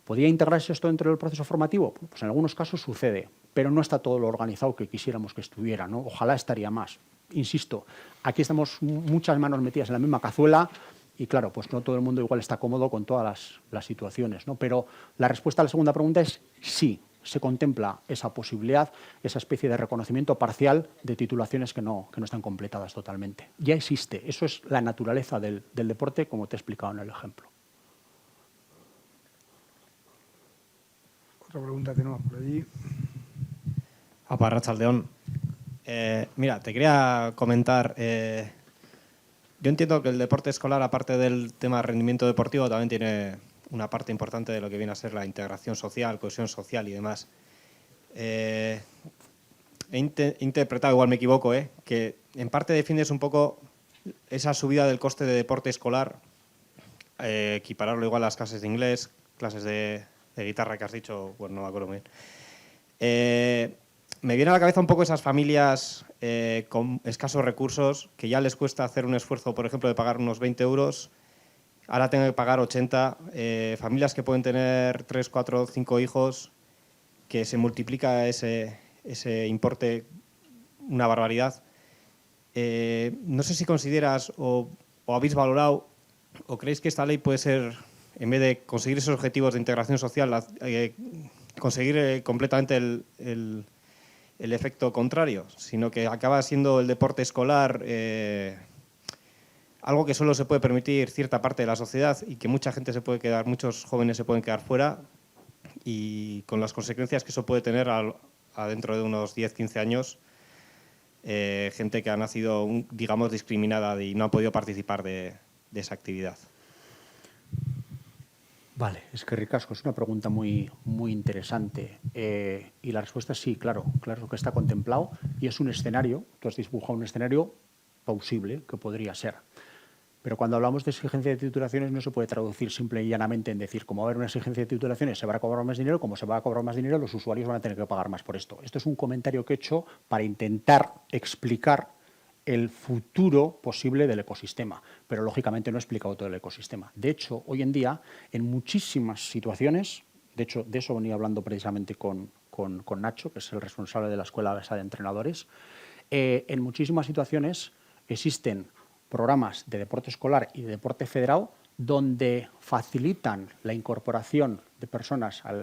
¿Podría integrarse esto dentro del proceso formativo? Pues en algunos casos sucede, pero no está todo lo organizado que quisiéramos que estuviera, ¿no? Ojalá estaría más. Insisto, aquí estamos muchas manos metidas en la misma cazuela y, claro, pues no todo el mundo igual está cómodo con todas las situaciones, ¿no? Pero la respuesta a la segunda pregunta es sí, se contempla esa posibilidad, esa especie de reconocimiento parcial de titulaciones que no están completadas totalmente. Ya existe, eso es la naturaleza del deporte, como te he explicado en el ejemplo. Otra pregunta tenemos por allí. Arratsaldeon. Mira, te quería comentar, yo entiendo que el deporte escolar, aparte del tema de rendimiento deportivo, también tiene una parte importante de lo que viene a ser la integración social, cohesión social y demás. He interpretado, igual me equivoco, que en parte defiendes un poco esa subida del coste de deporte escolar, equipararlo igual a las clases de inglés, clases de guitarra que has dicho, bueno, no me acuerdo bien. Me viene a la cabeza un poco esas familias con escasos recursos, que ya les cuesta hacer un esfuerzo, por ejemplo, de pagar unos 20 euros, ahora tengo que pagar 80, familias que pueden tener 3, 4, 5 hijos, que se multiplica ese importe una barbaridad. No sé si consideras o habéis valorado o creéis que esta ley puede ser, en vez de conseguir esos objetivos de integración social, conseguir completamente el efecto contrario, sino que acaba siendo el deporte escolar algo que solo se puede permitir cierta parte de la sociedad y que mucha gente se puede quedar, muchos jóvenes se pueden quedar fuera, y con las consecuencias que eso puede tener dentro de unos 10, 15 años, gente que ha nacido, digamos, discriminada y no ha podido participar de esa actividad. Vale, es que ricasco, es una pregunta muy interesante y la respuesta es sí, claro que está contemplado y es un escenario, tú has dibujado un escenario plausible que podría ser. Pero cuando hablamos de exigencia de titulaciones no se puede traducir simple y llanamente en decir, como va a haber una exigencia de titulaciones, se va a cobrar más dinero, como se va a cobrar más dinero, los usuarios van a tener que pagar más por esto. Esto es un comentario que he hecho para intentar explicar el futuro posible del ecosistema, pero lógicamente no he explicado todo el ecosistema. De hecho, hoy en día, en muchísimas situaciones, de hecho, de eso venía hablando precisamente con Nacho, que es el responsable de la Escuela Besa de Entrenadores, en muchísimas situaciones existen programas de deporte escolar y de deporte federado donde facilitan la incorporación de personas a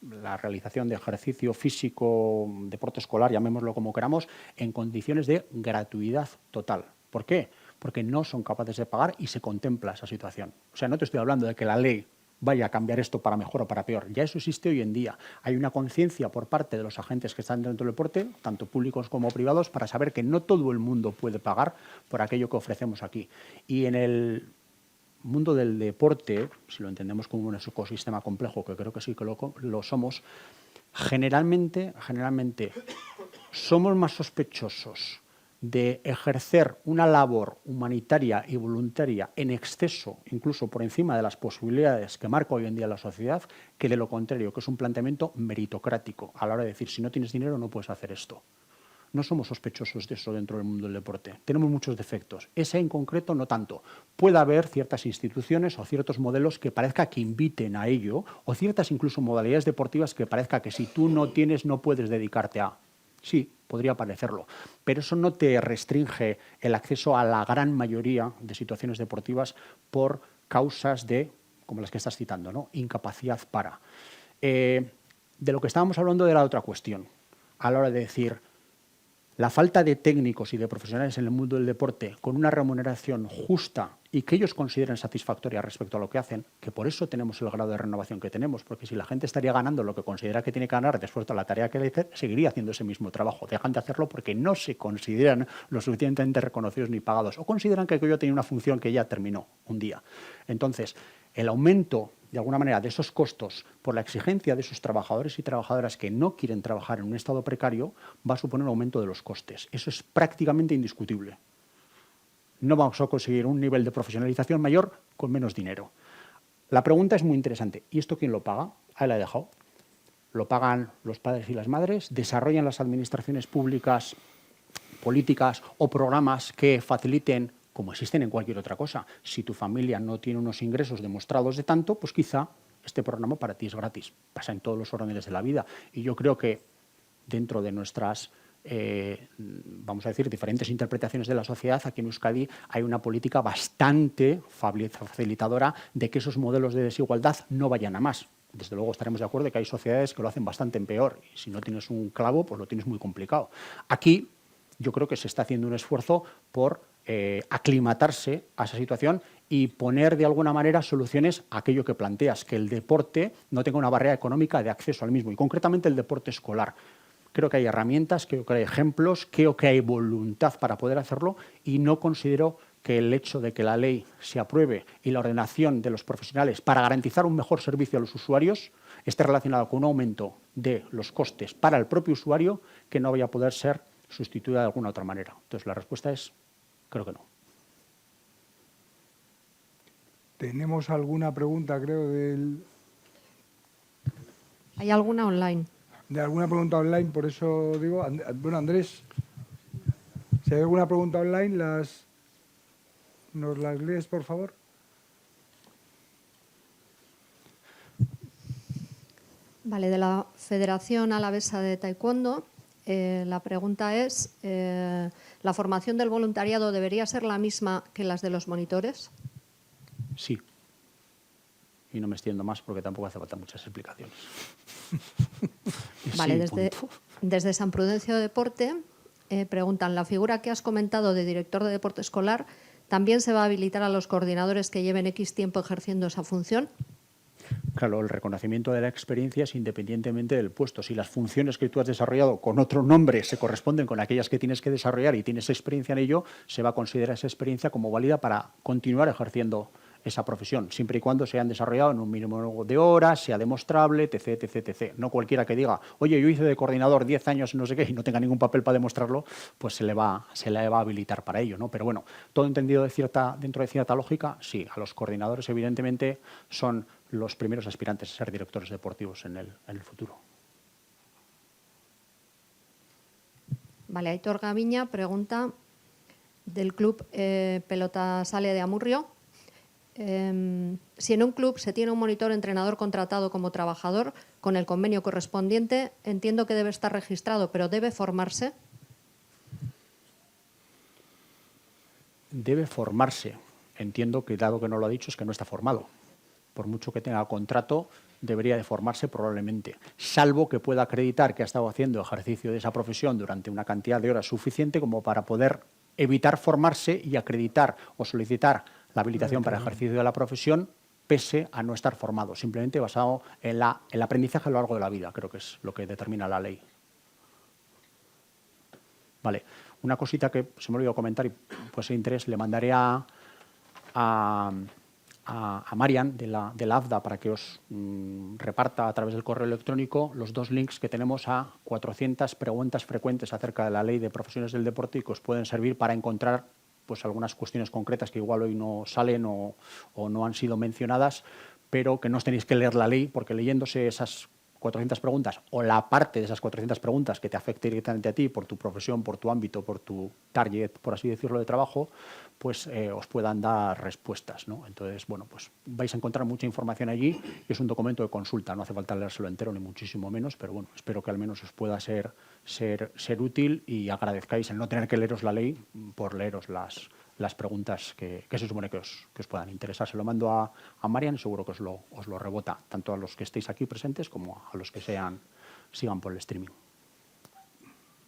la realización de ejercicio físico, deporte escolar, llamémoslo como queramos, en condiciones de gratuidad total. ¿Por qué? Porque no son capaces de pagar y se contempla esa situación. O sea, no te estoy hablando de que la ley vaya a cambiar esto para mejor o para peor. Ya eso existe hoy en día. Hay una conciencia por parte de los agentes que están dentro del deporte, tanto públicos como privados, para saber que no todo el mundo puede pagar por aquello que ofrecemos aquí. Y en el mundo del deporte, si lo entendemos como un ecosistema complejo, que creo que sí que lo somos, generalmente somos más sospechosos de ejercer una labor humanitaria y voluntaria en exceso, incluso por encima de las posibilidades que marca hoy en día la sociedad, que de lo contrario, que es un planteamiento meritocrático a la hora de decir, si no tienes dinero no puedes hacer esto. No somos sospechosos de eso dentro del mundo del deporte. Tenemos muchos defectos. Ese en concreto no tanto. Puede haber ciertas instituciones o ciertos modelos que parezca que inviten a ello, o ciertas incluso modalidades deportivas que parezca que si tú no tienes no puedes dedicarte a. Sí, podría parecerlo, pero eso no te restringe el acceso a la gran mayoría de situaciones deportivas por causas de, como las que estás citando, ¿no? Incapacidad para. De lo que estábamos hablando de la otra cuestión, a la hora de decir la falta de técnicos y de profesionales en el mundo del deporte con una remuneración justa y que ellos consideren satisfactoria respecto a lo que hacen, que por eso tenemos el grado de renovación que tenemos, porque si la gente estaría ganando lo que considera que tiene que ganar después de la tarea que le hace, seguiría haciendo ese mismo trabajo. Dejan de hacerlo porque no se consideran lo suficientemente reconocidos ni pagados o consideran que aquello tiene una función que ya terminó un día. Entonces, el aumento, de alguna manera, de esos costos por la exigencia de esos trabajadores y trabajadoras que no quieren trabajar en un estado precario va a suponer un aumento de los costes. Eso es prácticamente indiscutible. No vamos a conseguir un nivel de profesionalización mayor con menos dinero. La pregunta es muy interesante. ¿Y esto quién lo paga? Ahí la he dejado. Lo pagan los padres y las madres, desarrollan las administraciones públicas, políticas o programas que faciliten, como existen en cualquier otra cosa. Si tu familia no tiene unos ingresos demostrados de tanto, pues quizá este programa para ti es gratis. Pasa en todos los órdenes de la vida. Y yo creo que dentro de nuestras, vamos a decir, diferentes interpretaciones de la sociedad, aquí en Euskadi hay una política bastante facilitadora de que esos modelos de desigualdad no vayan a más. Desde luego estaremos de acuerdo de que hay sociedades que lo hacen bastante peor. Y si no tienes un clavo, pues lo tienes muy complicado. Aquí yo creo que se está haciendo un esfuerzo por aclimatarse a esa situación y poner de alguna manera soluciones a aquello que planteas, que el deporte no tenga una barrera económica de acceso al mismo, y concretamente el deporte escolar. Creo que hay herramientas, creo que hay ejemplos, creo que hay voluntad para poder hacerlo, y no considero que el hecho de que la ley se apruebe y la ordenación de los profesionales para garantizar un mejor servicio a los usuarios esté relacionado con un aumento de los costes para el propio usuario que no vaya a poder ser sustituida de alguna otra manera. Entonces, la respuesta es, creo que no. Tenemos alguna pregunta, creo, ¿Hay alguna online? de alguna pregunta online, por eso digo, bueno, Andrés, si hay alguna pregunta online, ¿nos las lees, por favor? Vale, de la Federación Alavesa de Taekwondo, la pregunta es, ¿la formación del voluntariado debería ser la misma que las de los monitores? Sí. Y no me extiendo más porque tampoco hace falta muchas explicaciones. Vale, Sí, desde San Prudencio Deporte preguntan, ¿la figura que has comentado de director de deporte escolar también se va a habilitar a los coordinadores que lleven X tiempo ejerciendo esa función? Claro, el reconocimiento de la experiencia es independientemente del puesto. Si las funciones que tú has desarrollado con otro nombre se corresponden con aquellas que tienes que desarrollar y tienes experiencia en ello, se va a considerar esa experiencia como válida para continuar ejerciendo esa profesión, siempre y cuando se hayan desarrollado en un mínimo de horas, sea demostrable, etc., etc., etc. No cualquiera que diga, oye, yo hice de coordinador 10 años no sé qué y no tenga ningún papel para demostrarlo, pues se le va a habilitar para ello, ¿no? Pero bueno, todo entendido dentro de cierta lógica, sí, a los coordinadores evidentemente son los primeros aspirantes a ser directores deportivos en el futuro. Vale, Aitor Gaviña pregunta del club Pelota Sale de Amurrio. Si en un club se tiene un monitor entrenador contratado como trabajador con el convenio correspondiente, entiendo que debe estar registrado, pero ¿debe formarse? Debe formarse. Entiendo que, dado que no lo ha dicho, es que no está formado. Por mucho que tenga contrato, debería de formarse probablemente, salvo que pueda acreditar que ha estado haciendo ejercicio de esa profesión durante una cantidad de horas suficiente como para poder evitar formarse y acreditar o solicitar la habilitación para ejercicio de la profesión pese a no estar formado, simplemente basado en el aprendizaje a lo largo de la vida, creo que es lo que determina la ley. Vale, una cosita que se me olvidó comentar y pues de interés, le mandaré a Marian de la AFDA para que os reparta a través del correo electrónico los 2 links que tenemos a 400 preguntas frecuentes acerca de la ley de profesiones del deporte y que os pueden servir para encontrar pues algunas cuestiones concretas que igual hoy no salen o no han sido mencionadas, pero que no os tenéis que leer la ley, porque leyéndose esas 400 preguntas o la parte de esas 400 preguntas que te afecte directamente a ti por tu profesión, por tu ámbito, por tu target, por así decirlo, de trabajo, pues os puedan dar respuestas, ¿no? Entonces, bueno, pues vais a encontrar mucha información allí y es un documento de consulta, no hace falta leérselo entero ni muchísimo menos, pero bueno, espero que al menos os pueda ser útil y agradezcáis el no tener que leeros la ley por leeros las preguntas que se supone que os puedan interesar. Se lo mando a Marian y seguro que os lo rebota, tanto a los que estéis aquí presentes como a los que sigan por el streaming.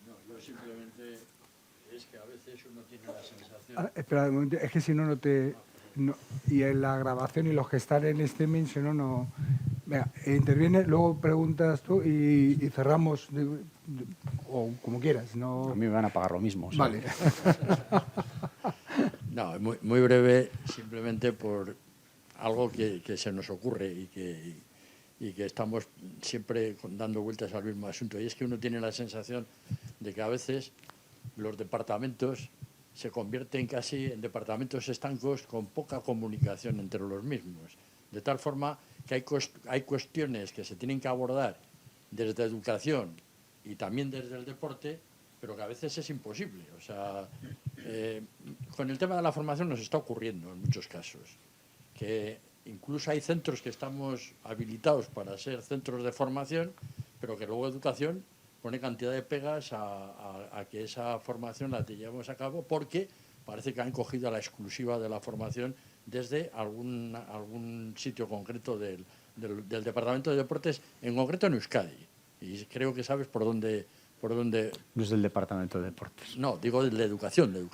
No, yo simplemente es que a veces uno tiene la sensación... Espera un momento, es que si no y en la grabación y los que están en streaming, si no... Venga, interviene, luego preguntas tú y cerramos, o como quieras. No... A mí me van a pagar lo mismo. Vale. No, muy breve, simplemente por algo que se nos ocurre y que estamos siempre dando vueltas al mismo asunto. Y es que uno tiene la sensación de que a veces los departamentos se convierten casi en departamentos estancos con poca comunicación entre los mismos. De tal forma que hay cuestiones que se tienen que abordar desde educación y también desde el deporte, pero que a veces es imposible. O sea, con el tema de la formación nos está ocurriendo en muchos casos, que incluso hay centros que estamos habilitados para ser centros de formación, pero que luego educación pone cantidad de pegas a que esa formación la llevemos a cabo, porque parece que han cogido a la exclusiva de la formación desde algún sitio concreto del Departamento de Deportes, en concreto en Euskadi. Y creo que sabes por dónde... No es del Departamento de Deportes. No, digo de educación,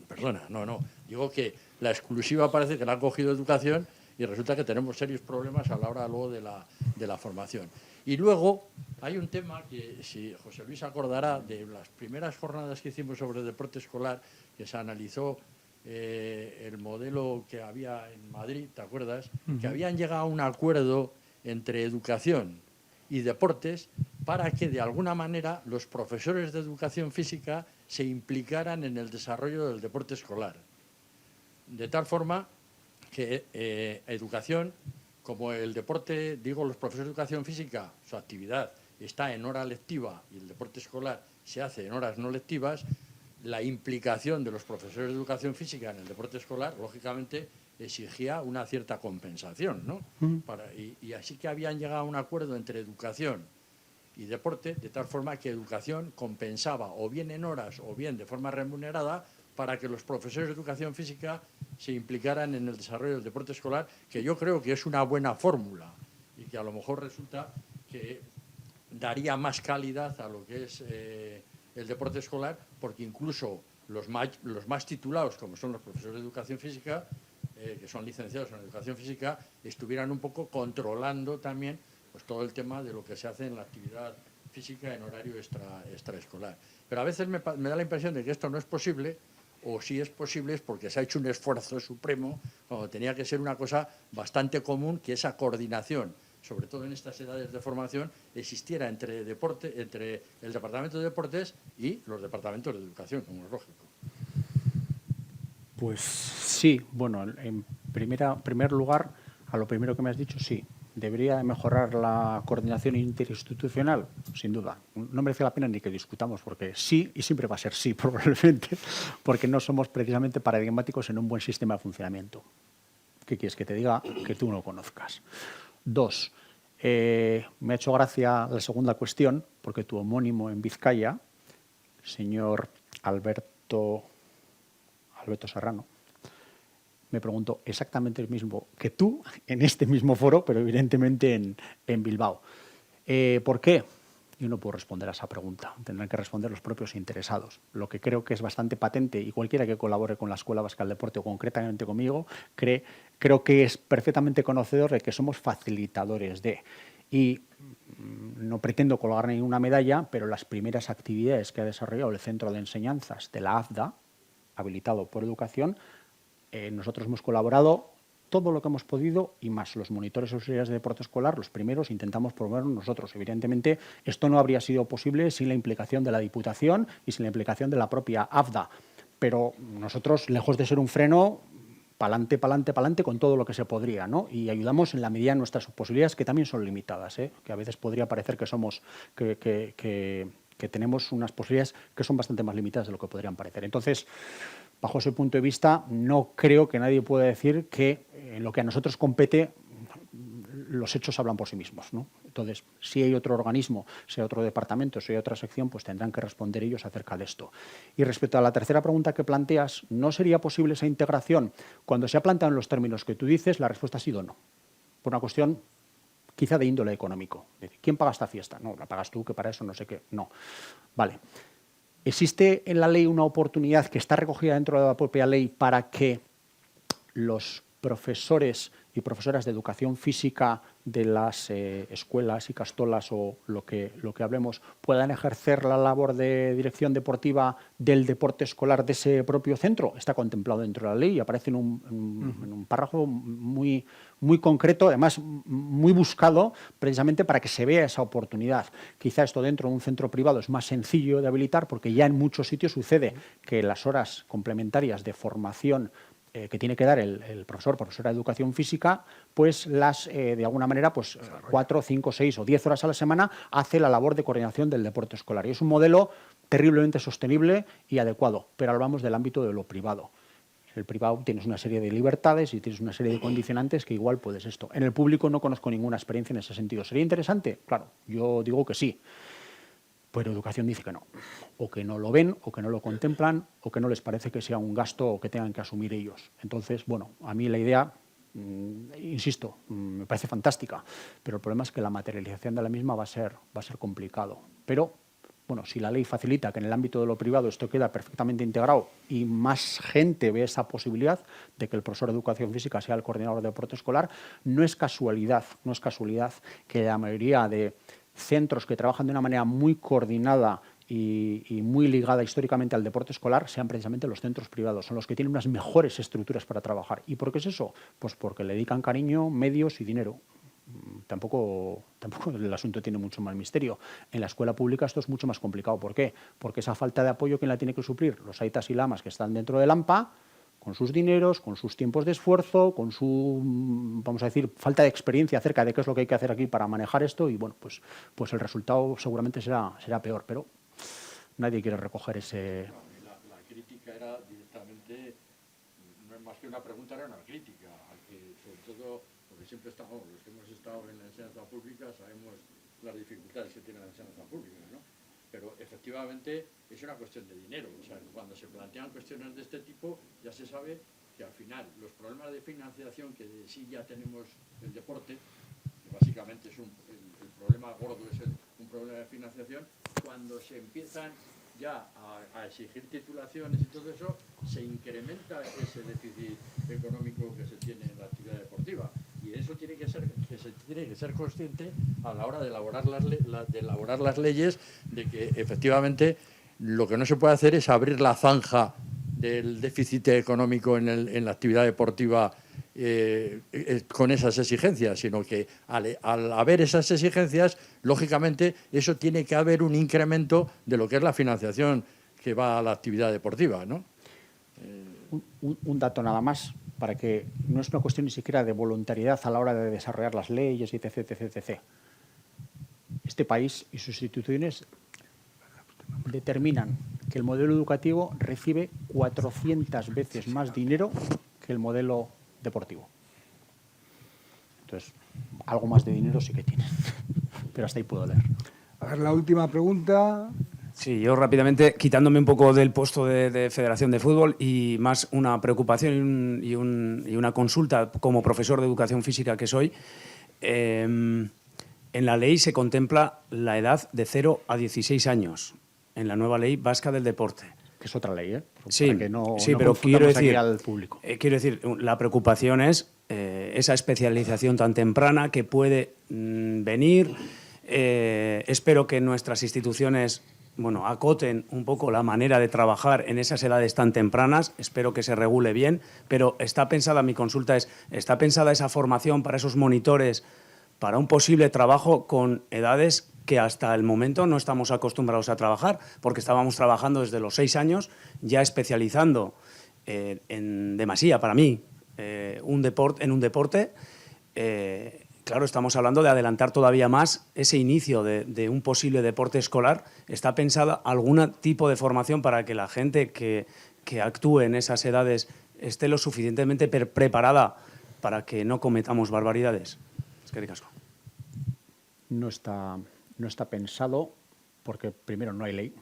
perdona, no. Digo que la exclusiva parece que la han cogido educación y resulta que tenemos serios problemas a la hora luego de la formación. Y luego hay un tema que, si José Luis acordará, de las primeras jornadas que hicimos sobre deporte escolar, que se analizó el modelo que había en Madrid, ¿te acuerdas? Que habían llegado a un acuerdo entre educación y deportes para que de alguna manera los profesores de educación física se implicaran en el desarrollo del deporte escolar. De tal forma que educación, como el deporte, digo, los profesores de educación física, su actividad está en hora lectiva y el deporte escolar se hace en horas no lectivas, la implicación de los profesores de educación física en el deporte escolar, lógicamente, exigía una cierta compensación, ¿no? Y así que habían llegado a un acuerdo entre educación y deporte, de tal forma que educación compensaba o bien en horas o bien de forma remunerada para que los profesores de educación física se implicaran en el desarrollo del deporte escolar, que yo creo que es una buena fórmula y que a lo mejor resulta que daría más calidad a lo que es el deporte escolar, porque incluso los más titulados, como son los profesores de educación física, que son licenciados en educación física, estuvieran un poco controlando también pues todo el tema de lo que se hace en la actividad física en horario extraescolar. Pero a veces me da la impresión de que esto no es posible, o si es posible es porque se ha hecho un esfuerzo supremo, cuando tenía que ser una cosa bastante común, que esa coordinación, sobre todo en estas edades de formación, existiera entre el Departamento de Deportes y los departamentos de educación, como es lógico. Pues sí, bueno, en primer lugar, a lo primero que me has dicho, sí. ¿Debería mejorar la coordinación interinstitucional? Sin duda. No merece la pena ni que discutamos, porque sí, y siempre va a ser sí, probablemente, porque no somos precisamente paradigmáticos en un buen sistema de funcionamiento. ¿Qué quieres que te diga? Que tú no conozcas. 2. Me ha hecho gracia la segunda cuestión, porque tu homónimo en Vizcaya, señor Alberto Serrano, me preguntó exactamente el mismo que tú en este mismo foro, pero evidentemente en Bilbao. ¿Por qué? Yo no puedo responder a esa pregunta. Tendrán que responder los propios interesados. Lo que creo que es bastante patente, y cualquiera que colabore con la Escuela Vasca del Deporte o concretamente conmigo, creo que es perfectamente conocedor de que somos facilitadores de. Y no pretendo colgar ninguna medalla, pero las primeras actividades que ha desarrollado el Centro de Enseñanzas de la AFDA, habilitado por Educación, nosotros hemos colaborado todo lo que hemos podido y más los monitores auxiliares de deporte escolar, los primeros, intentamos promovernos nosotros. Evidentemente, esto no habría sido posible sin la implicación de la Diputación y sin la implicación de la propia AFDA. Pero nosotros, lejos de ser un freno, pa'lante con todo lo que se podría, ¿no? Y ayudamos en la medida de nuestras posibilidades, que también son limitadas, que a veces podría parecer que somos que tenemos unas posibilidades que son bastante más limitadas de lo que podrían parecer. Entonces, bajo ese punto de vista, no creo que nadie pueda decir que en lo que a nosotros compete los hechos hablan por sí mismos, ¿no? Entonces, si hay otro organismo, si hay otro departamento, si hay otra sección, pues tendrán que responder ellos acerca de esto. Y respecto a la tercera pregunta que planteas, ¿no sería posible esa integración? Cuando se ha planteado en los términos que tú dices, la respuesta ha sido no. Por una cuestión quizá de índole económico. ¿Quién paga esta fiesta? No, la pagas tú, que para eso no sé qué. No. Vale. ¿Existe en la ley una oportunidad que está recogida dentro de la propia ley para que los profesores y profesoras de educación física de las escuelas y castolas o lo que hablemos puedan ejercer la labor de dirección deportiva del deporte escolar de ese propio centro? Está contemplado dentro de la ley y aparece en un párrafo muy concreto, además muy buscado precisamente para que se vea esa oportunidad. Quizá esto dentro de un centro privado es más sencillo de habilitar porque ya en muchos sitios sucede que las horas complementarias de formación que tiene que dar el profesora de educación física, pues de alguna manera, pues 4, 5, 6 o 10 horas a la semana hace la labor de coordinación del deporte escolar. Y es un modelo terriblemente sostenible y adecuado, pero hablamos del ámbito de lo privado. En el privado tienes una serie de libertades y tienes una serie de condicionantes que igual puedes esto. En el público no conozco ninguna experiencia en ese sentido. ¿Sería interesante? Claro, yo digo que sí. Pero educación dice que no, o que no lo ven, o que no lo contemplan, o que no les parece que sea un gasto o que tengan que asumir ellos. Entonces, bueno, a mí la idea, insisto, me parece fantástica, pero el problema es que la materialización de la misma va a ser complicado. Pero, bueno, si la ley facilita que en el ámbito de lo privado esto queda perfectamente integrado y más gente ve esa posibilidad de que el profesor de educación física sea el coordinador de deporte escolar, no es casualidad que la mayoría de centros que trabajan de una manera muy coordinada y muy ligada históricamente al deporte escolar sean precisamente los centros privados, son los que tienen unas mejores estructuras para trabajar. ¿Y por qué es eso? Pues porque le dedican cariño, medios y dinero. Tampoco el asunto tiene mucho más misterio. En la escuela pública esto es mucho más complicado. ¿Por qué? Porque esa falta de apoyo, ¿quién la tiene que suplir? Los aitas y lamas que están dentro del AMPA, con sus dineros, con sus tiempos de esfuerzo, con su, vamos a decir, falta de experiencia acerca de qué es lo que hay que hacer aquí para manejar esto y, bueno, pues el resultado seguramente será peor, pero nadie quiere recoger ese... La crítica era directamente, no es más que una pregunta, era una crítica, sobre todo, porque siempre estamos, los que hemos estado en la enseñanza pública sabemos las dificultades que tiene la enseñanza pública, ¿no? Pero efectivamente es una cuestión de dinero. O sea, cuando se plantean cuestiones de este tipo, ya se sabe que al final los problemas de financiación que de sí ya tenemos el deporte, que básicamente es el problema gordo es un problema de financiación, cuando se empiezan ya a exigir titulaciones y todo eso, se incrementa ese déficit económico que se tiene en la actividad deportiva. Y eso tiene que ser consciente a la hora de elaborar las leyes, de que efectivamente lo que no se puede hacer es abrir la zanja del déficit económico en la actividad deportiva con esas exigencias, sino que al haber esas exigencias, lógicamente, eso tiene que haber un incremento de lo que es la financiación que va a la actividad deportiva, ¿no? Un dato nada más, para que no es una cuestión ni siquiera de voluntariedad a la hora de desarrollar las leyes, etc. Este país y sus instituciones determinan que el modelo educativo recibe 400 veces más dinero que el modelo deportivo. Entonces, algo más de dinero sí que tienen, pero hasta ahí puedo leer. A ver, la última pregunta. Sí, yo rápidamente, quitándome un poco del puesto de Federación de Fútbol y más una preocupación y una consulta como profesor de educación física que soy, en la ley se contempla la edad de 0 a 16 años, en la nueva ley vasca del deporte. Que es otra ley, ¿eh? Sí, para que no pero quiero decir, al público. Quiero decir, la preocupación es esa especialización tan temprana que puede venir. Espero que nuestras instituciones acoten un poco la manera de trabajar en esas edades tan tempranas, espero que se regule bien, pero mi consulta es, ¿está pensada esa formación para esos monitores para un posible trabajo con edades que hasta el momento no estamos acostumbrados a trabajar, porque estábamos trabajando desde los 6 años, ya especializando en demasía para mí en un deporte? Claro, estamos hablando de adelantar todavía más ese inicio de un posible deporte escolar. ¿Está pensada algún tipo de formación para que la gente que actúe en esas edades esté lo suficientemente preparada para que no cometamos barbaridades? Es que ricasco. No está pensado porque primero no hay ley,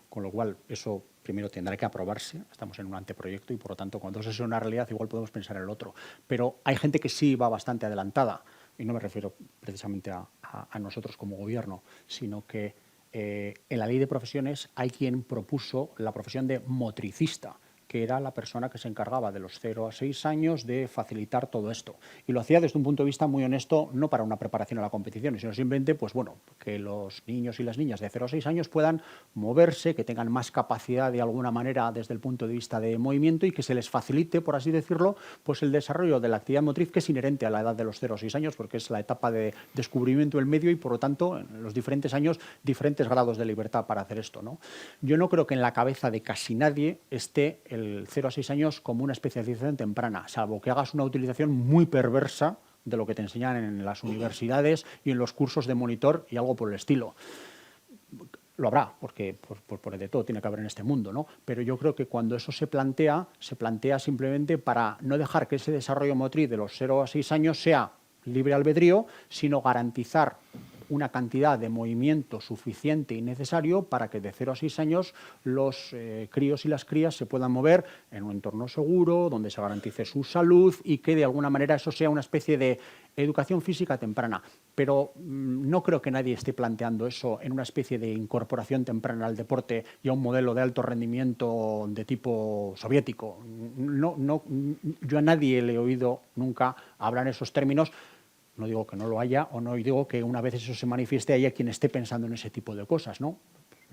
con lo cual eso primero tendrá que aprobarse. Estamos en un anteproyecto y por lo tanto cuando eso sea una realidad igual podemos pensar en el otro. Pero hay gente que sí va bastante adelantada. Y no me refiero precisamente a nosotros como gobierno, sino que en la ley de profesiones hay quien propuso la profesión de motricista, que era la persona que se encargaba de los 0 a 6 años de facilitar todo esto. Y lo hacía desde un punto de vista muy honesto, no para una preparación a la competición, sino simplemente que los niños y las niñas de 0 a 6 años puedan moverse, que tengan más capacidad de alguna manera desde el punto de vista de movimiento y que se les facilite, por así decirlo, pues el desarrollo de la actividad motriz que es inherente a la edad de los 0 a 6 años, porque es la etapa de descubrimiento del medio y, por lo tanto, en los diferentes años, diferentes grados de libertad para hacer esto, ¿no? Yo no creo que en la cabeza de casi nadie esté el el 0 a 6 años como una especialización temprana, salvo que hagas una utilización muy perversa de lo que te enseñan en las universidades y en los cursos de monitor y algo por el estilo. Lo habrá, porque por de todo tiene que haber en este mundo, ¿no? Pero yo creo que cuando eso se plantea simplemente para no dejar que ese desarrollo motriz de los 0 a 6 años sea libre albedrío, sino garantizar una cantidad de movimiento suficiente y necesario para que de 0 a 6 años los críos y las crías se puedan mover en un entorno seguro, donde se garantice su salud y que de alguna manera eso sea una especie de educación física temprana. Pero no creo que nadie esté planteando eso en una especie de incorporación temprana al deporte y a un modelo de alto rendimiento de tipo soviético. Yo a nadie le he oído nunca hablar en esos términos. No digo que no lo haya o no digo que una vez eso se manifieste haya quien esté pensando en ese tipo de cosas, ¿no?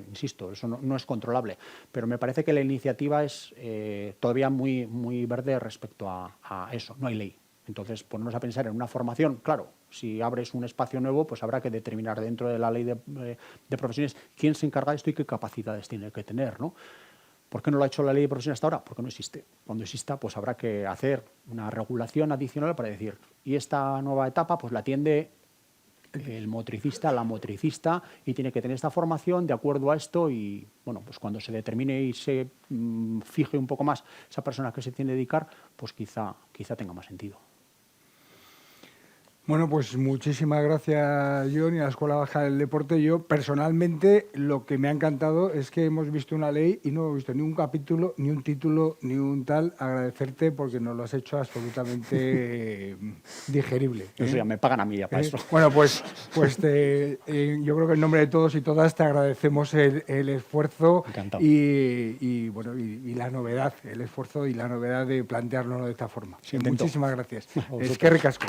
Insisto, eso no es controlable, pero me parece que la iniciativa es todavía muy, muy verde respecto a eso, no hay ley. Entonces, ponernos a pensar en una formación, claro, si abres un espacio nuevo, pues habrá que determinar dentro de la ley de profesiones quién se encarga de esto y qué capacidades tiene que tener, ¿no? ¿Por qué no lo ha hecho la ley de profesiones hasta ahora? Porque no existe. Cuando exista, pues habrá que hacer una regulación adicional para decir, y esta nueva etapa pues la atiende el motricista, la motricista, y tiene que tener esta formación de acuerdo a esto y, bueno, pues cuando se determine y se fije un poco más esa persona que se tiene que dedicar, pues quizá tenga más sentido. Bueno, pues muchísimas gracias, John, y a la Escuela Vasca del Deporte. Yo, personalmente, lo que me ha encantado es que hemos visto una ley y no hemos visto ni un capítulo, ni un título, ni un tal. Agradecerte porque nos lo has hecho absolutamente digerible. Eso ya me pagan a mí ya para eso. Bueno, pues yo creo que en nombre de todos y todas te agradecemos el esfuerzo y la novedad, el esfuerzo y la novedad de plantearlo de esta forma. Muchísimas gracias. Es que ricasco.